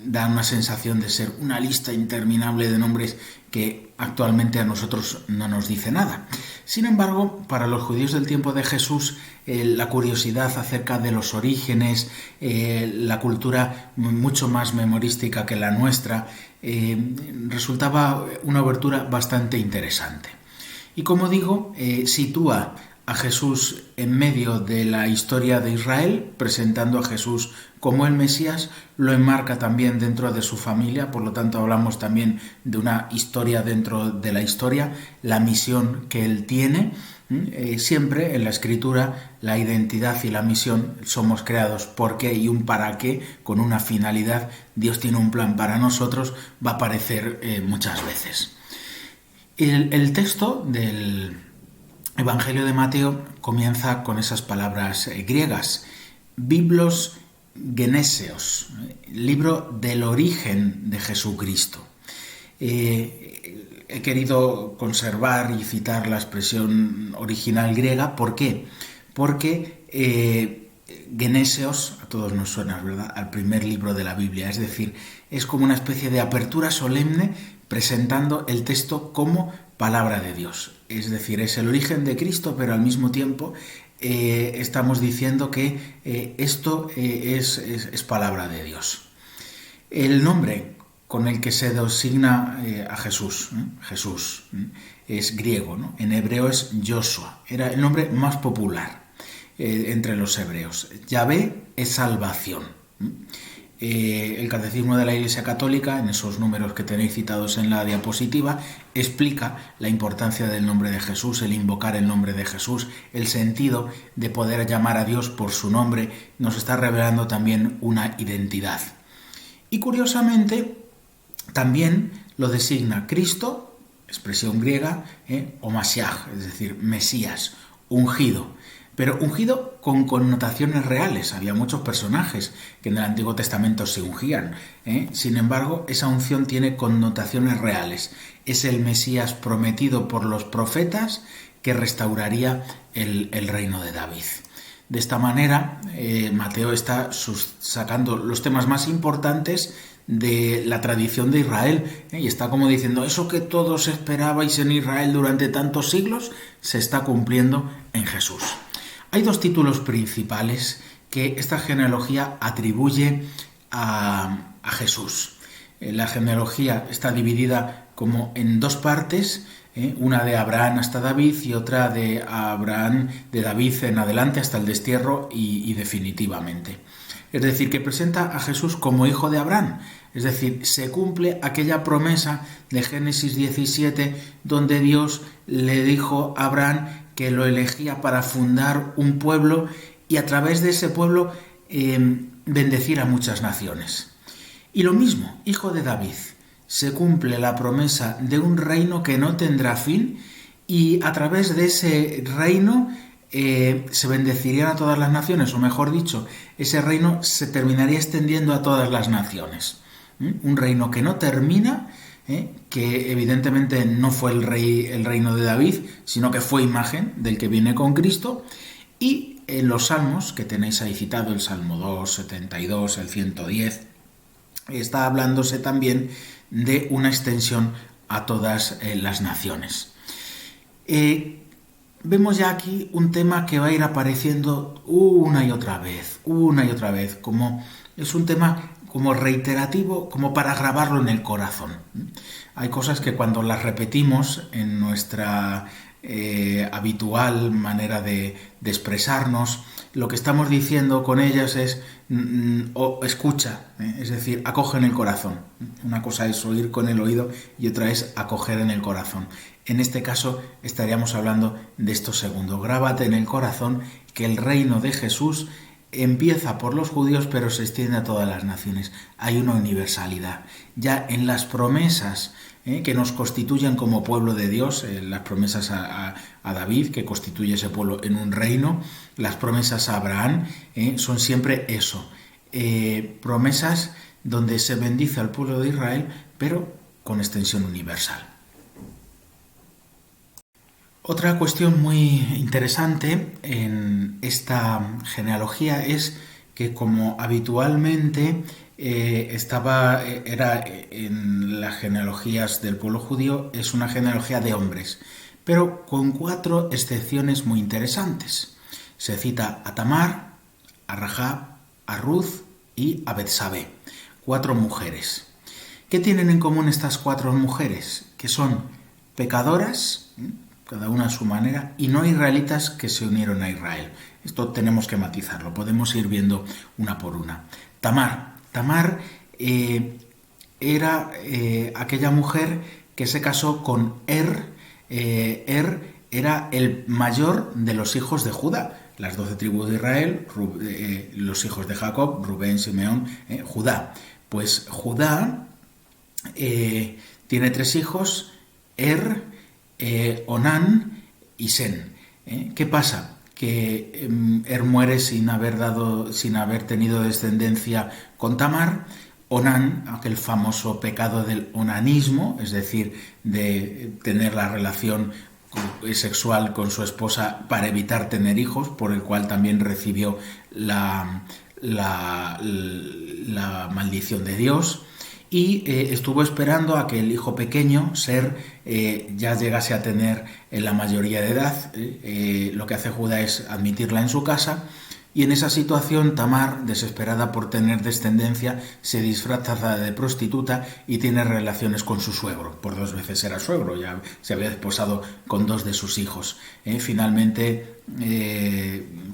da una sensación de ser una lista interminable de nombres que actualmente a nosotros no nos dice nada. Sin embargo, para los judíos del tiempo de Jesús, la curiosidad acerca de los orígenes, la cultura mucho más memorística que la nuestra, resultaba una abertura bastante interesante. Y como digo, sitúa a Jesús en medio de la historia de Israel, presentando a Jesús como el Mesías, lo enmarca también dentro de su familia, por lo tanto hablamos también de una historia dentro de la historia, la misión que él tiene. Siempre en la Escritura la identidad y la misión, somos creados por qué y un para qué, con una finalidad. Dios tiene un plan para nosotros, va a aparecer muchas veces. El texto del Evangelio de Mateo comienza con esas palabras griegas, biblos geneseos, libro del origen de Jesucristo. He querido conservar y citar la expresión original griega. ¿Por qué? Porque geneseos, a todos nos suena, ¿verdad?, al primer libro de la Biblia, es decir, es como una especie de apertura solemne presentando el texto como palabra de Dios. Es decir, es el origen de Cristo, pero al mismo tiempo estamos diciendo que esto es palabra de Dios. El nombre con el que se designa a Jesús, Jesús, es griego, ¿no? En hebreo es Joshua, era el nombre más popular entre los hebreos. Yahvé es salvación. El Catecismo de la Iglesia Católica, en esos números que tenéis citados en la diapositiva, explica la importancia del nombre de Jesús, el invocar el nombre de Jesús, el sentido de poder llamar a Dios por su nombre, nos está revelando también una identidad. Y curiosamente, también lo designa Cristo, expresión griega, o Mashiach, es decir, Mesías, ungido. Pero ungido con connotaciones reales. Había muchos personajes que en el Antiguo Testamento se ungían. Sin embargo, esa unción tiene connotaciones reales. Es el Mesías prometido por los profetas que restauraría el reino de David. De esta manera, Mateo está sacando los temas más importantes de la tradición de Israel, y está como diciendo, eso que todos esperabais en Israel durante tantos siglos, se está cumpliendo en Jesús. Hay dos títulos principales que esta genealogía atribuye a Jesús. La genealogía está dividida como en dos partes, una de Abraham hasta David y otra de Abraham, de David en adelante hasta el destierro y definitivamente. Es decir, que presenta a Jesús como hijo de Abraham. Es decir, se cumple aquella promesa de Génesis 17 donde Dios le dijo a Abraham que lo elegía para fundar un pueblo y a través de ese pueblo bendecir a muchas naciones. Y lo mismo, hijo de David, se cumple la promesa de un reino que no tendrá fin y a través de ese reino se bendecirían a todas las naciones, o mejor dicho, ese reino se terminaría extendiendo a todas las naciones. Un reino que no termina, que evidentemente no fue el reino de David, sino que fue imagen del que viene con Cristo. Y en los salmos, que tenéis ahí citado, el Salmo 2, 72, el 110, está hablándose también de una extensión a todas las naciones. Vemos ya aquí un tema que va a ir apareciendo una y otra vez, como es un tema como reiterativo, como para grabarlo en el corazón. Hay cosas que cuando las repetimos en nuestra habitual manera de expresarnos, lo que estamos diciendo con ellas es escucha, es decir, acoge en el corazón. Una cosa es oír con el oído y otra es acoger en el corazón. En este caso estaríamos hablando de esto segundo. Grábate en el corazón que el reino de Jesús empieza por los judíos pero se extiende a todas las naciones. Hay una universalidad. Ya en las promesas que nos constituyen como pueblo de Dios, las promesas a David, que constituye ese pueblo en un reino, las promesas a Abraham, son siempre eso, promesas donde se bendice al pueblo de Israel, pero con extensión universal. Otra cuestión muy interesante en esta genealogía es que, como habitualmente era en las genealogías del pueblo judío, es una genealogía de hombres, pero con 4 excepciones muy interesantes. Se cita a Tamar, a Rahab, a Ruth y a Betsabé, 4 mujeres. ¿Qué tienen en común estas 4 mujeres? Que son pecadoras, cada una a su manera, y no israelitas que se unieron a Israel. Esto tenemos que matizarlo, podemos ir viendo una por una. Tamar era aquella mujer que se casó con era el mayor de los hijos de Judá, las 12 tribus de Israel, los hijos de Jacob, Rubén, Simeón, Judá. Pues Judá tiene 3 hijos, Onán y Sen. ¿Qué pasa? Que muere sin haber tenido descendencia con Tamar. Onán, aquel famoso pecado del onanismo, es decir, de tener la relación sexual con su esposa para evitar tener hijos, por el cual también recibió la maldición de Dios. Y estuvo esperando a que el hijo pequeño, Ser, ya llegase a tener la mayoría de edad. Lo que hace Judá es admitirla en su casa, y en esa situación Tamar, desesperada por tener descendencia, se disfraza de prostituta y tiene relaciones con su suegro. Por 2 veces era suegro, ya se había desposado con 2 de sus hijos. Finalmente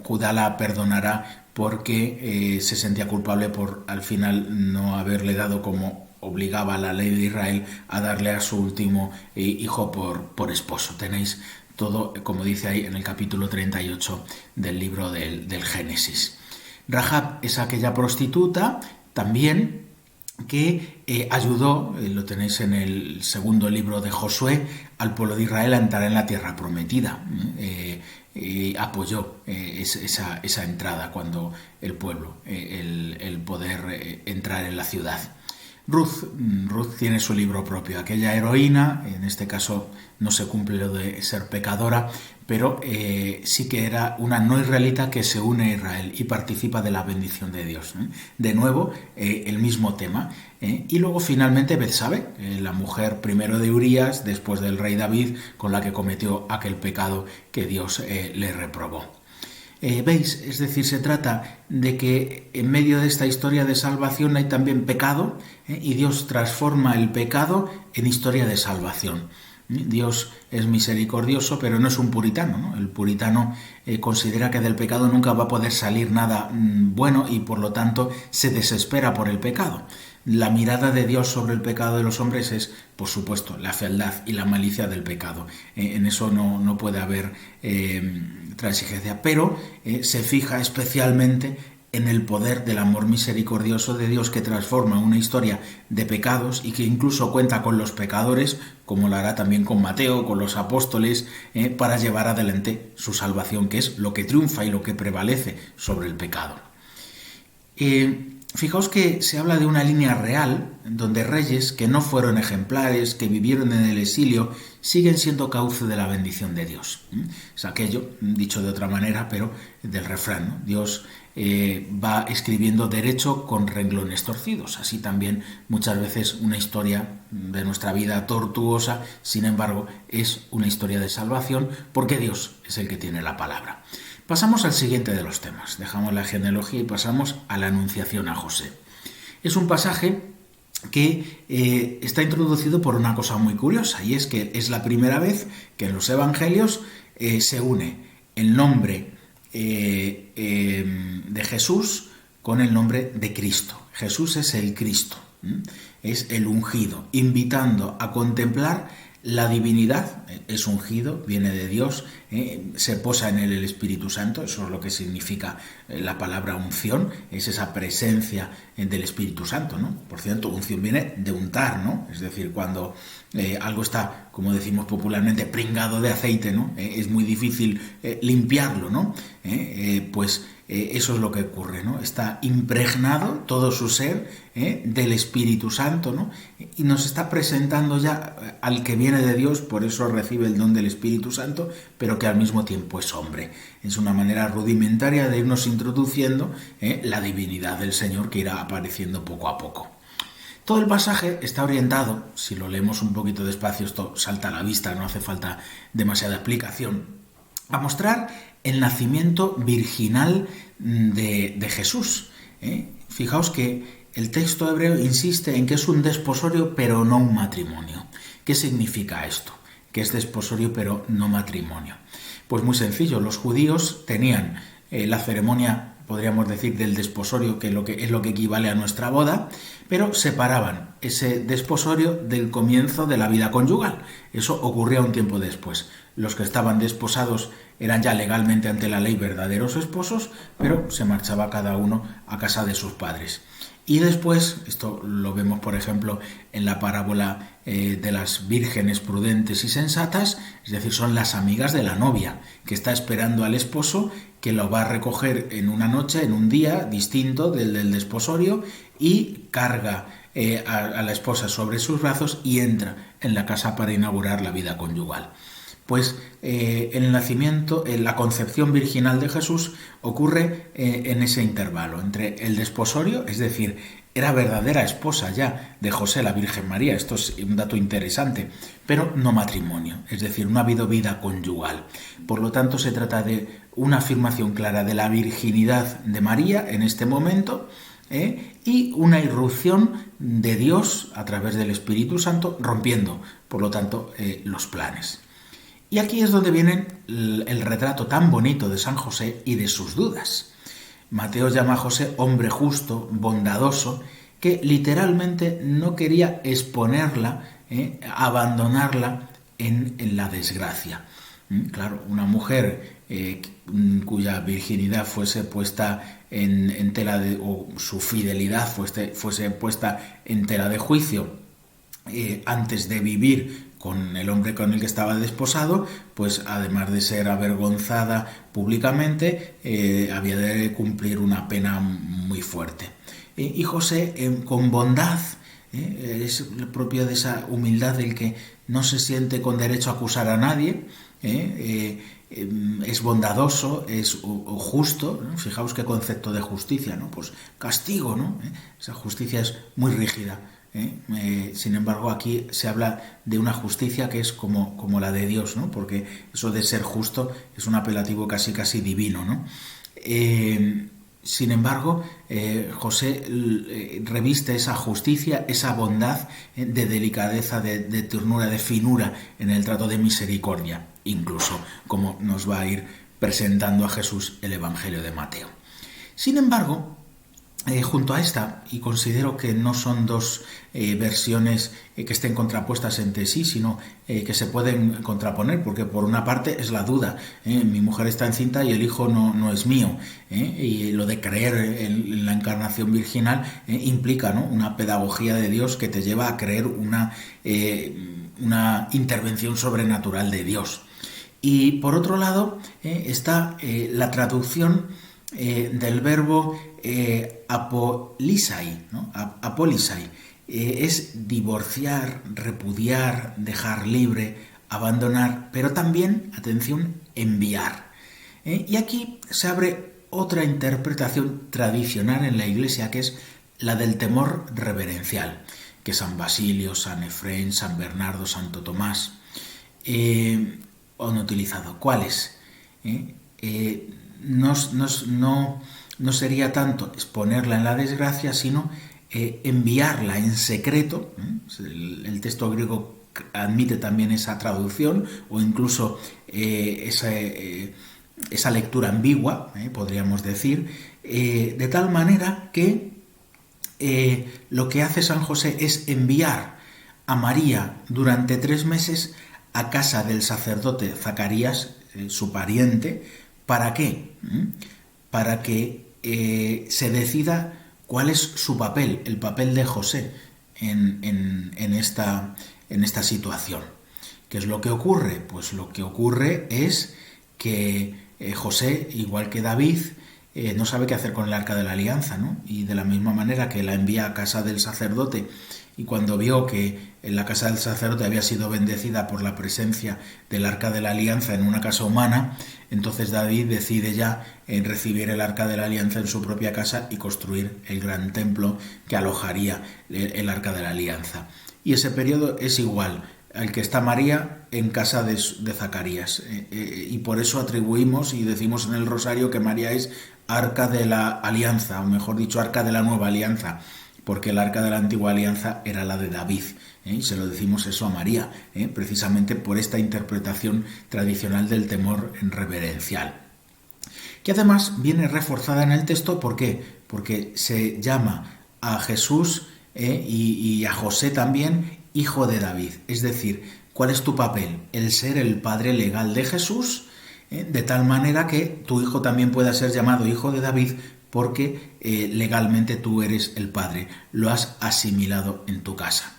Judá la perdonará porque se sentía culpable por al final no haberle dado, como obligaba la ley de Israel, a darle a su último hijo por esposo. Tenéis todo, como dice ahí en el capítulo 38 del libro del Génesis. Rahab es aquella prostituta también que ayudó, lo tenéis en el segundo libro de Josué, al pueblo de Israel a entrar en la tierra prometida. Y apoyó esa entrada cuando el pueblo, el poder entrar en la ciudad. Ruth tiene su libro propio, aquella heroína, en este caso no se cumple lo de ser pecadora, pero sí que era una no israelita que se une a Israel y participa de la bendición de Dios. De nuevo, el mismo tema. Y luego finalmente Betsabé, la mujer primero de Urías, después del rey David, con la que cometió aquel pecado que Dios le reprobó. ¿Veis? Es decir, se trata de que en medio de esta historia de salvación hay también pecado, y Dios transforma el pecado en historia de salvación. Dios es misericordioso, pero no es un puritano, ¿no? El puritano considera que del pecado nunca va a poder salir nada bueno y por lo tanto se desespera por el pecado. La mirada de Dios sobre el pecado de los hombres es, por supuesto, la fealdad y la malicia del pecado. En eso no puede haber transigencia, pero se fija especialmente en el poder del amor misericordioso de Dios, que transforma una historia de pecados y que incluso cuenta con los pecadores, como lo hará también con Mateo, con los apóstoles, para llevar adelante su salvación, que es lo que triunfa y lo que prevalece sobre el pecado. Fijaos que se habla de una línea real, donde reyes que no fueron ejemplares, que vivieron en el exilio, siguen siendo cauce de la bendición de Dios. Es aquello, dicho de otra manera, pero del refrán, ¿no? Dios va escribiendo derecho con renglones torcidos. Así también muchas veces una historia de nuestra vida tortuosa, sin embargo, es una historia de salvación, porque Dios es el que tiene la palabra. Pasamos al siguiente de los temas. Dejamos la genealogía y pasamos a la anunciación a José. Es un pasaje que está introducido por una cosa muy curiosa, y es que es la primera vez que en los evangelios se une el nombre de Jesús con el nombre de Cristo. Jesús es el Cristo, es el ungido, invitando a contemplar la divinidad. Es ungido, viene de Dios, se posa en él el Espíritu Santo. Eso es lo que significa la palabra unción, es esa presencia del Espíritu Santo, ¿no? Por cierto, unción viene de untar, ¿no? Es decir, cuando algo está, como decimos popularmente, pringado de aceite, ¿no? Es muy difícil limpiarlo, ¿no? Eso es lo que ocurre, ¿no? Está impregnado todo su ser del Espíritu Santo, ¿no? Y nos está presentando ya al que viene de Dios, por eso recibe el don del Espíritu Santo, pero que al mismo tiempo es hombre. Es una manera rudimentaria de irnos introduciendo la divinidad del Señor, que irá apareciendo poco a poco. Todo el pasaje está orientado, si lo leemos un poquito despacio, esto salta a la vista, no hace falta demasiada explicación, a mostrar el nacimiento virginal de Jesús. Fijaos que el texto hebreo insiste en que es un desposorio pero no un matrimonio. ¿Qué significa esto? Que es desposorio pero no matrimonio. Pues muy sencillo, los judíos tenían la ceremonia, podríamos decir, del desposorio, que es lo que equivale a nuestra boda, pero separaban ese desposorio del comienzo de la vida conyugal. Eso ocurría un tiempo después. Los que estaban desposados eran ya legalmente ante la ley verdaderos esposos, pero se marchaba cada uno a casa de sus padres. Y después, esto lo vemos por ejemplo en la parábola de las vírgenes prudentes y sensatas, es decir, son las amigas de la novia, que está esperando al esposo, que lo va a recoger en una noche, en un día distinto del desposorio, y carga a la esposa sobre sus brazos y entra en la casa para inaugurar la vida conyugal. Pues el nacimiento, la concepción virginal de Jesús ocurre en ese intervalo entre el desposorio, es decir, era verdadera esposa ya de José, la Virgen María, esto es un dato interesante, pero no matrimonio, es decir, no ha habido vida conyugal. Por lo tanto, se trata de una afirmación clara de la virginidad de María en este momento, y una irrupción de Dios a través del Espíritu Santo, rompiendo, por lo tanto, los planes. Y aquí es donde viene el retrato tan bonito de San José y de sus dudas. Mateo llama a José hombre justo, bondadoso, que literalmente no quería exponerla, abandonarla en la desgracia. Claro, una mujer cuya virginidad fuese puesta en tela de, o su fidelidad fuese puesta en tela de juicio antes de vivir con el hombre con el que estaba desposado, pues además de ser avergonzada públicamente, había de cumplir una pena muy fuerte. Y José, con bondad, es propio de esa humildad del que no se siente con derecho a acusar a nadie, es bondadoso, es justo, ¿no? Fijaos qué concepto de justicia, ¿no? Pues castigo, ¿no? Esa justicia es muy rígida. Sin embargo, aquí se habla de una justicia que es como la de Dios, ¿no? Porque eso de ser justo es un apelativo casi divino, ¿no? Sin embargo, José reviste esa justicia, esa bondad de delicadeza, de ternura, de finura en el trato de misericordia, incluso como nos va a ir presentando a Jesús el Evangelio de Mateo. Sin embargo, junto a esta, y considero que no son dos versiones que estén contrapuestas entre sí, sino que se pueden contraponer, porque por una parte es la duda, mi mujer está encinta y el hijo no es mío, y lo de creer en la encarnación virginal implica, ¿no?, una pedagogía de Dios que te lleva a creer una intervención sobrenatural de Dios. Y por otro lado está la traducción del verbo apolisai, ¿no? Apolisai, es divorciar, repudiar, dejar libre, abandonar, pero también, atención, enviar. Y aquí se abre otra interpretación tradicional en la Iglesia, que es la del temor reverencial, que San Basilio, San Efrén, San Bernardo, Santo Tomás han utilizado. ¿Cuáles? No sería tanto exponerla en la desgracia, sino enviarla en secreto. El texto griego admite también esa traducción, o incluso esa lectura ambigua, podríamos decir, de tal manera que lo que hace San José es enviar a María durante 3 meses a casa del sacerdote Zacarías, su pariente. ¿Para qué? Para que se decida cuál es su papel, el papel de José en esta situación. ¿Qué es lo que ocurre? Pues lo que ocurre es que José, igual que David, no sabe qué hacer con el arca de la alianza, ¿no? Y de la misma manera que la envía a casa del sacerdote, y cuando vio que en la casa del sacerdote había sido bendecida por la presencia del arca de la alianza en una casa humana, entonces David decide ya recibir el arca de la alianza en su propia casa y construir el gran templo que alojaría el arca de la alianza. Y ese periodo es igual al que está María en casa de Zacarías, y por eso atribuimos y decimos en el rosario que María es arca de la alianza, o mejor dicho, arca de la nueva alianza, porque el arca de la antigua alianza era la de David, y se lo decimos eso a María, precisamente por esta interpretación tradicional del temor reverencial, que además viene reforzada en el texto. ¿Por qué? Porque se llama a Jesús y a José también hijo de David. Es decir, ¿cuál es tu papel? El ser el padre legal de Jesús, de tal manera que tu hijo también pueda ser llamado hijo de David, porque legalmente tú eres el padre, lo has asimilado en tu casa.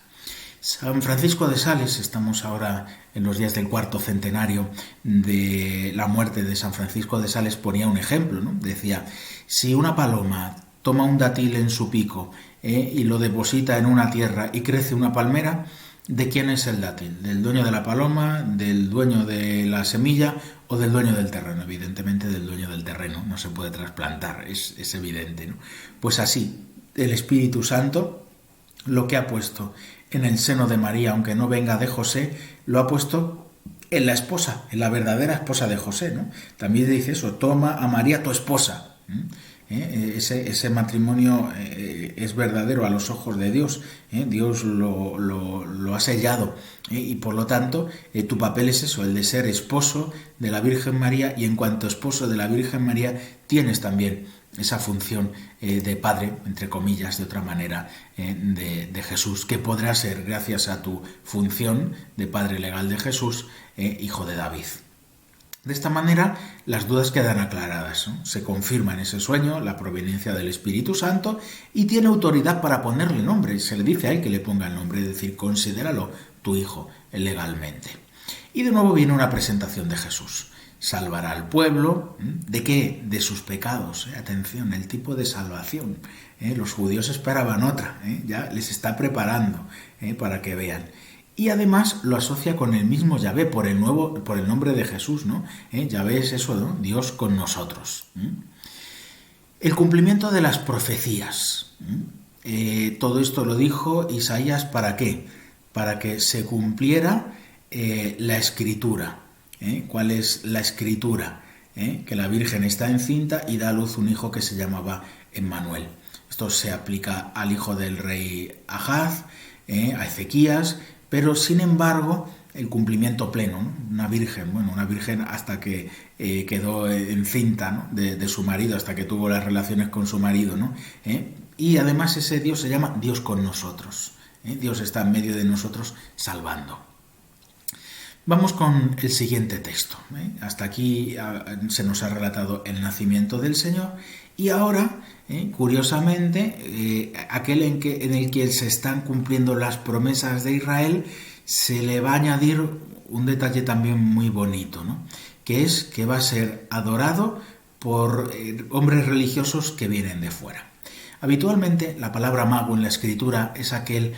San Francisco de Sales, estamos ahora en los días del 4º centenario de la muerte de San Francisco de Sales, ponía un ejemplo, ¿no? Decía, si una paloma toma un dátil en su pico y lo deposita en una tierra y crece una palmera, ¿de quién es el dátil? ¿Del dueño de la paloma, del dueño de la semilla o del dueño del terreno? Evidentemente del dueño del terreno, no se puede trasplantar, es evidente, ¿no? Pues así, el Espíritu Santo, lo que ha puesto en el seno de María, aunque no venga de José, lo ha puesto en la esposa, en la verdadera esposa de José, ¿no? También dice eso, toma a María tu esposa. Ese matrimonio es verdadero a los ojos de Dios. Dios lo ha sellado, y por lo tanto tu papel es eso, el de ser esposo de la Virgen María, y en cuanto esposo de la Virgen María tienes también esa función de padre, entre comillas, de otra manera, de Jesús, que podrá ser, gracias a tu función de padre legal de Jesús, hijo de David. De esta manera, las dudas quedan aclaradas, ¿no? Se confirma en ese sueño la proveniencia del Espíritu Santo y tiene autoridad para ponerle nombre. Se le dice a él que le ponga el nombre, es decir, considéralo tu hijo legalmente. Y de nuevo viene una presentación de Jesús. Salvará al pueblo. ¿De qué? De sus pecados. Atención, el tipo de salvación. Los judíos esperaban otra. Ya les está preparando para que vean. Y además lo asocia con el mismo Yahvé, por el nombre de Jesús, ¿no? Yahvé es eso, ¿no? Dios con nosotros. El cumplimiento de las profecías. todo esto lo dijo Isaías, ¿para qué? Para que se cumpliera la escritura. ¿Cuál es la escritura? Que la Virgen está encinta y da a luz un hijo que se llamaba Emmanuel. Esto se aplica al hijo del rey Ahaz, a Ezequías, pero sin embargo el cumplimiento pleno, ¿no? Una virgen hasta que quedó encinta, ¿no? de su marido, hasta que tuvo las relaciones con su marido, ¿no? Y además ese Dios se llama Dios con nosotros. Dios está en medio de nosotros salvando. Vamos con el siguiente texto. Hasta aquí se nos ha relatado el nacimiento del Señor y ahora, curiosamente, aquel en el que se están cumpliendo las promesas de Israel, se le va a añadir un detalle también muy bonito, ¿no? Que es que va a ser adorado por hombres religiosos que vienen de fuera. Habitualmente la palabra mago en la escritura es aquel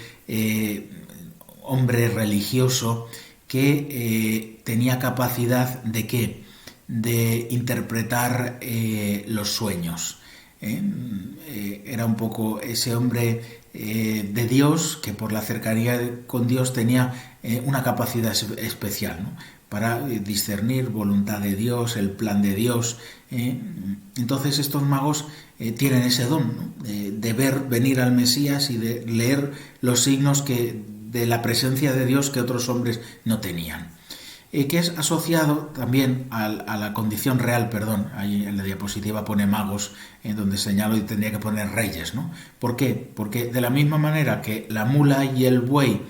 hombre religioso que tenía capacidad de ¿qué? De interpretar los sueños. Era un poco ese hombre de Dios que por la cercanía con Dios tenía una capacidad especial, ¿no? Para discernir voluntad de Dios, el plan de Dios. Entonces estos magos tienen ese don, ¿no? de ver venir al Mesías y de leer los signos de la presencia de Dios que otros hombres no tenían. Que es asociado también a la condición real, ahí en la diapositiva pone magos, donde señalo y tendría que poner reyes, ¿no? ¿Por qué? Porque de la misma manera que la mula y el buey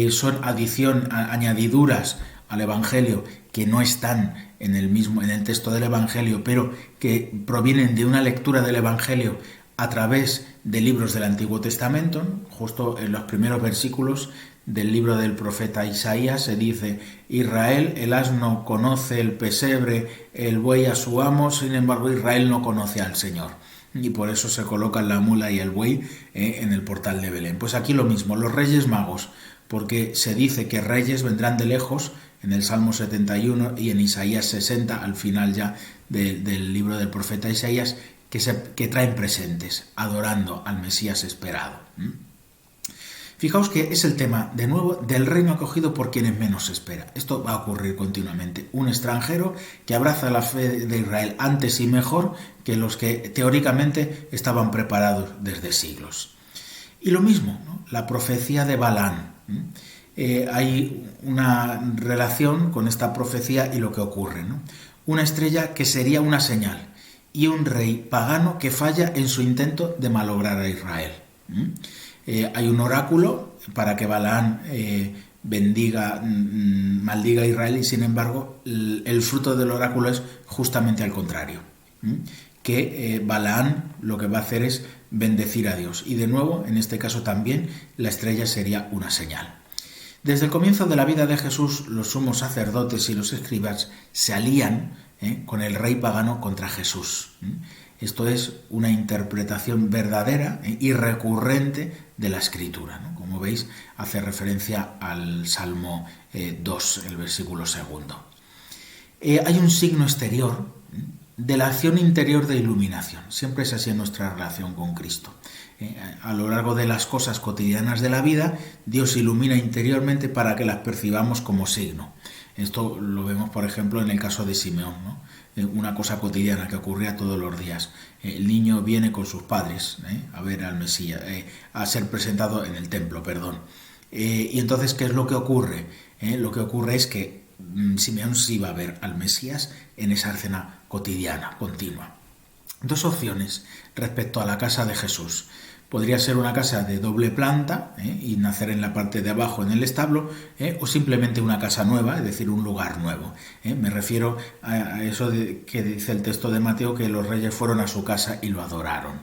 son añadiduras al Evangelio que no están en el texto del Evangelio, pero que provienen de una lectura del Evangelio a través de libros del Antiguo Testamento, ¿no? Justo en los primeros versículos del libro del profeta Isaías se dice: Israel, el asno conoce el pesebre, el buey a su amo, sin embargo Israel no conoce al Señor. Y por eso se colocan la mula y el buey en el portal de Belén. Pues aquí lo mismo, los reyes magos, porque se dice que reyes vendrán de lejos en el Salmo 71 y en Isaías 60, al final ya del libro del profeta Isaías, que traen presentes, adorando al Mesías esperado. Fijaos que es el tema, de nuevo, del reino acogido por quienes menos se espera. Esto va a ocurrir continuamente. Un extranjero que abraza la fe de Israel antes y mejor que los que teóricamente estaban preparados desde siglos. Y lo mismo, ¿no? La profecía de Balaam. Hay una relación con esta profecía y lo que ocurre, ¿no? Una estrella que sería una señal y un rey pagano que falla en su intento de malograr a Israel. Hay un oráculo para que Balaam maldiga a Israel y sin embargo el fruto del oráculo es justamente al contrario, que Balaam lo que va a hacer es bendecir a Dios y de nuevo en este caso también la estrella sería una señal. Desde el comienzo de la vida de Jesús los sumos sacerdotes y los escribas se alían con el rey pagano contra Jesús. Esto es una interpretación verdadera y recurrente de la Escritura, ¿no? Como veis, hace referencia al Salmo 2, el versículo 2. Hay un signo exterior de la acción interior de iluminación. Siempre es así en nuestra relación con Cristo. A lo largo de las cosas cotidianas de la vida, Dios ilumina interiormente para que las percibamos como signo. Esto lo vemos, por ejemplo, en el caso de Simeón, ¿no? Una cosa cotidiana que ocurría todos los días. El niño viene con sus padres a ver al Mesías, a ser presentado en el templo, y entonces, ¿qué es lo que ocurre? Lo que ocurre es que Simeón sí va a ver al Mesías en esa escena cotidiana, continua. Dos opciones respecto a la casa de Jesús. Podría ser una casa de doble planta y nacer en la parte de abajo en el establo, o simplemente una casa nueva, es decir, un lugar nuevo. Me refiero a eso que dice el texto de Mateo, que los reyes fueron a su casa y lo adoraron.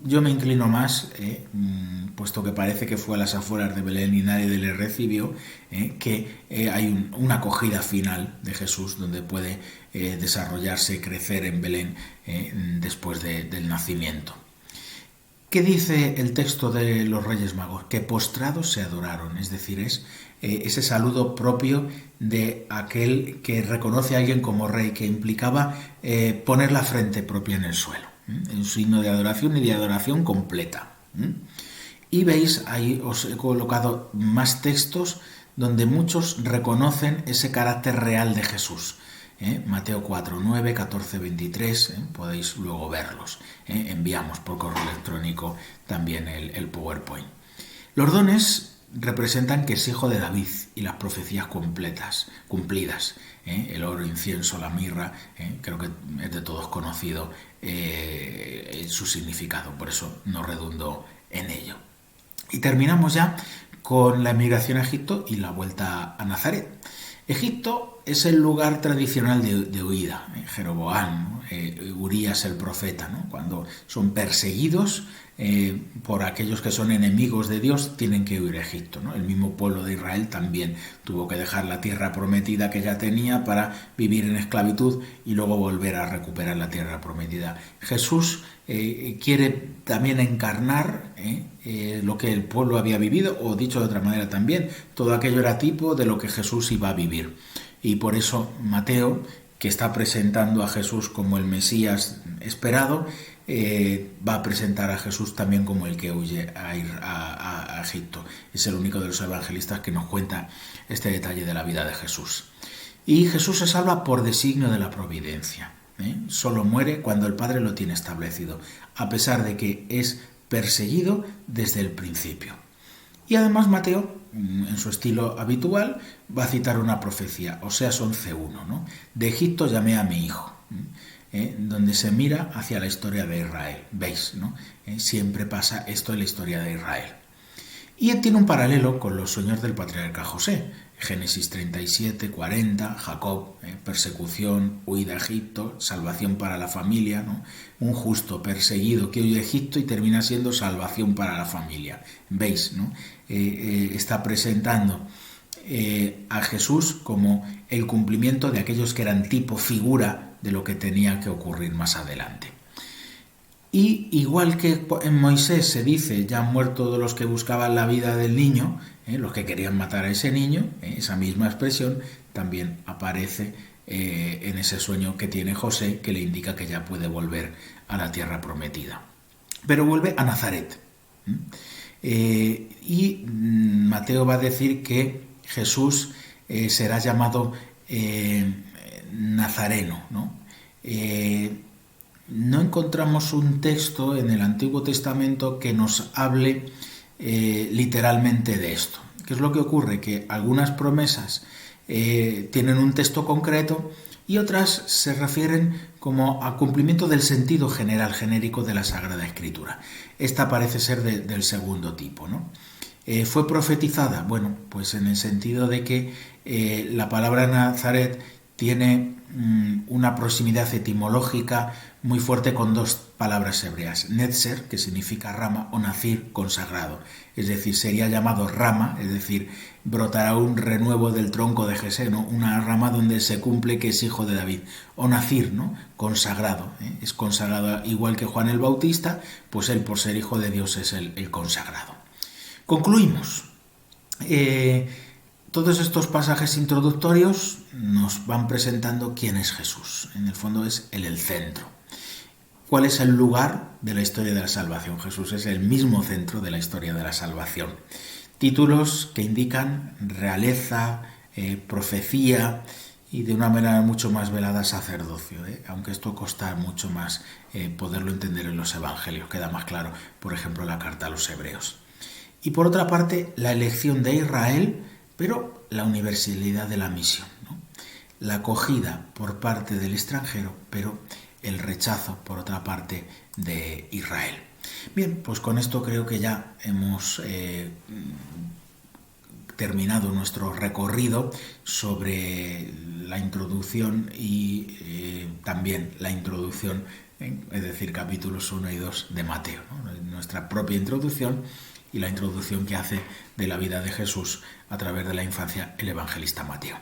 Yo me inclino más, puesto que parece que fue a las afueras de Belén y nadie le recibió, que hay una acogida final de Jesús donde puede desarrollarse, crecer en Belén después del nacimiento. ¿Qué dice el texto de los Reyes Magos? Que postrados se adoraron, es decir, es ese saludo propio de aquel que reconoce a alguien como rey, que implicaba poner la frente propia en el suelo. un signo de adoración y de adoración completa. Y veis, ahí os he colocado más textos donde muchos reconocen ese carácter real de Jesús. Mateo 4, 9, 14, 23, podéis luego verlos. Enviamos por correo electrónico también el PowerPoint. Los dones representan que es hijo de David y las profecías cumplidas. El oro, incienso, la mirra, creo que es de todos conocido su significado, por eso no redundo en ello. Y terminamos ya con la emigración a Egipto y la vuelta a Nazaret. Egipto es el lugar tradicional de huida. Jeroboam, Urías el profeta, ¿no? Cuando son perseguidos por aquellos que son enemigos de Dios, tienen que huir a Egipto, ¿no? El mismo pueblo de Israel también tuvo que dejar la tierra prometida que ya tenía para vivir en esclavitud y luego volver a recuperar la tierra prometida. Jesús quiere también encarnar lo que el pueblo había vivido, o dicho de otra manera también, todo aquello era tipo de lo que Jesús iba a vivir. Y por eso Mateo, que está presentando a Jesús como el Mesías esperado, va a presentar a Jesús también como el que huye a ir a Egipto. Es el único de los evangelistas que nos cuenta este detalle de la vida de Jesús. Y Jesús se salva por designio de la providencia. Solo muere cuando el Padre lo tiene establecido, a pesar de que es perseguido desde el principio. Y además Mateo, en su estilo habitual, va a citar una profecía, Oseas 11:1, ¿no? De Egipto llamé a mi hijo, donde se mira hacia la historia de Israel. ¿Veis, no? Siempre pasa esto en la historia de Israel. Y él tiene un paralelo con los sueños del patriarca José. Génesis 37, 40, Jacob, persecución, huida a Egipto, salvación para la familia, ¿no? Un justo perseguido que huye a Egipto y termina siendo salvación para la familia. ¿Veis, no? Está presentando a Jesús como el cumplimiento de aquellos que eran tipo, figura de lo que tenía que ocurrir más adelante. Y igual que en Moisés se dice, ya han muerto todos los que buscaban la vida del niño, los que querían matar a ese niño, esa misma expresión también aparece en ese sueño que tiene José, que le indica que ya puede volver a la tierra prometida. Pero vuelve a Nazaret. Y Mateo va a decir que Jesús será llamado Nazareno, ¿no? No encontramos un texto en el Antiguo Testamento que nos hable literalmente de esto. ¿Qué es lo que ocurre? Que algunas promesas tienen un texto concreto y otras se refieren como a cumplimiento del sentido general, genérico de la Sagrada Escritura. Esta parece ser del segundo tipo, ¿no? ¿Fue profetizada? Bueno, pues en el sentido de que la palabra Nazaret tiene una proximidad etimológica muy fuerte con dos palabras hebreas, netzer, que significa rama, o nazir, consagrado. Es decir, sería llamado rama, es decir, brotará un renuevo del tronco de Jesé, ¿no? Una rama donde se cumple que es hijo de David. O nazir, ¿no? Consagrado. Es consagrado igual que Juan el Bautista, pues él, por ser hijo de Dios, es el consagrado. Concluimos. Todos estos pasajes introductorios nos van presentando quién es Jesús. En el fondo es el centro. ¿Cuál es el lugar de la historia de la salvación? Jesús es el mismo centro de la historia de la salvación. Títulos que indican realeza, profecía y de una manera mucho más velada sacerdocio, aunque esto cuesta mucho más poderlo entender en los evangelios, queda más claro, por ejemplo, la carta a los hebreos. Y por otra parte, la elección de Israel, pero la universalidad de la misión, ¿no? La acogida por parte del extranjero, pero el rechazo, por otra parte, de Israel. Bien, pues con esto creo que ya hemos terminado nuestro recorrido sobre la introducción y también la introducción, es decir, capítulos 1 y 2 de Mateo, ¿no? Nuestra propia introducción y la introducción que hace de la vida de Jesús a través de la infancia el evangelista Mateo.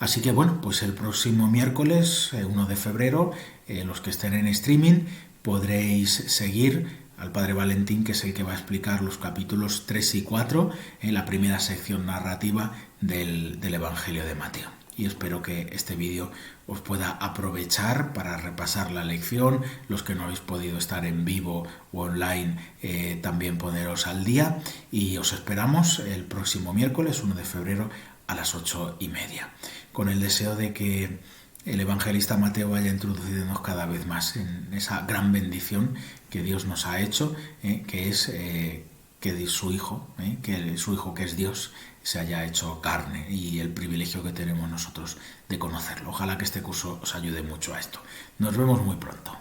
Así que bueno, pues el próximo miércoles, 1 de febrero, los que estén en streaming, podréis seguir al Padre Valentín, que es el que va a explicar los capítulos 3 y 4 en la primera sección narrativa del Evangelio de Mateo. y espero que este vídeo os pueda aprovechar para repasar la lección. Los que no habéis podido estar en vivo o online, también poneros al día, y os esperamos el próximo miércoles 1 de febrero a las 8:30, con el deseo de que el evangelista Mateo vaya introduciéndonos cada vez más en esa gran bendición que Dios nos ha hecho, que es que su Hijo, que es Dios, se haya hecho carne, y el privilegio que tenemos nosotros de conocerlo. Ojalá que este curso os ayude mucho a esto. Nos vemos muy pronto.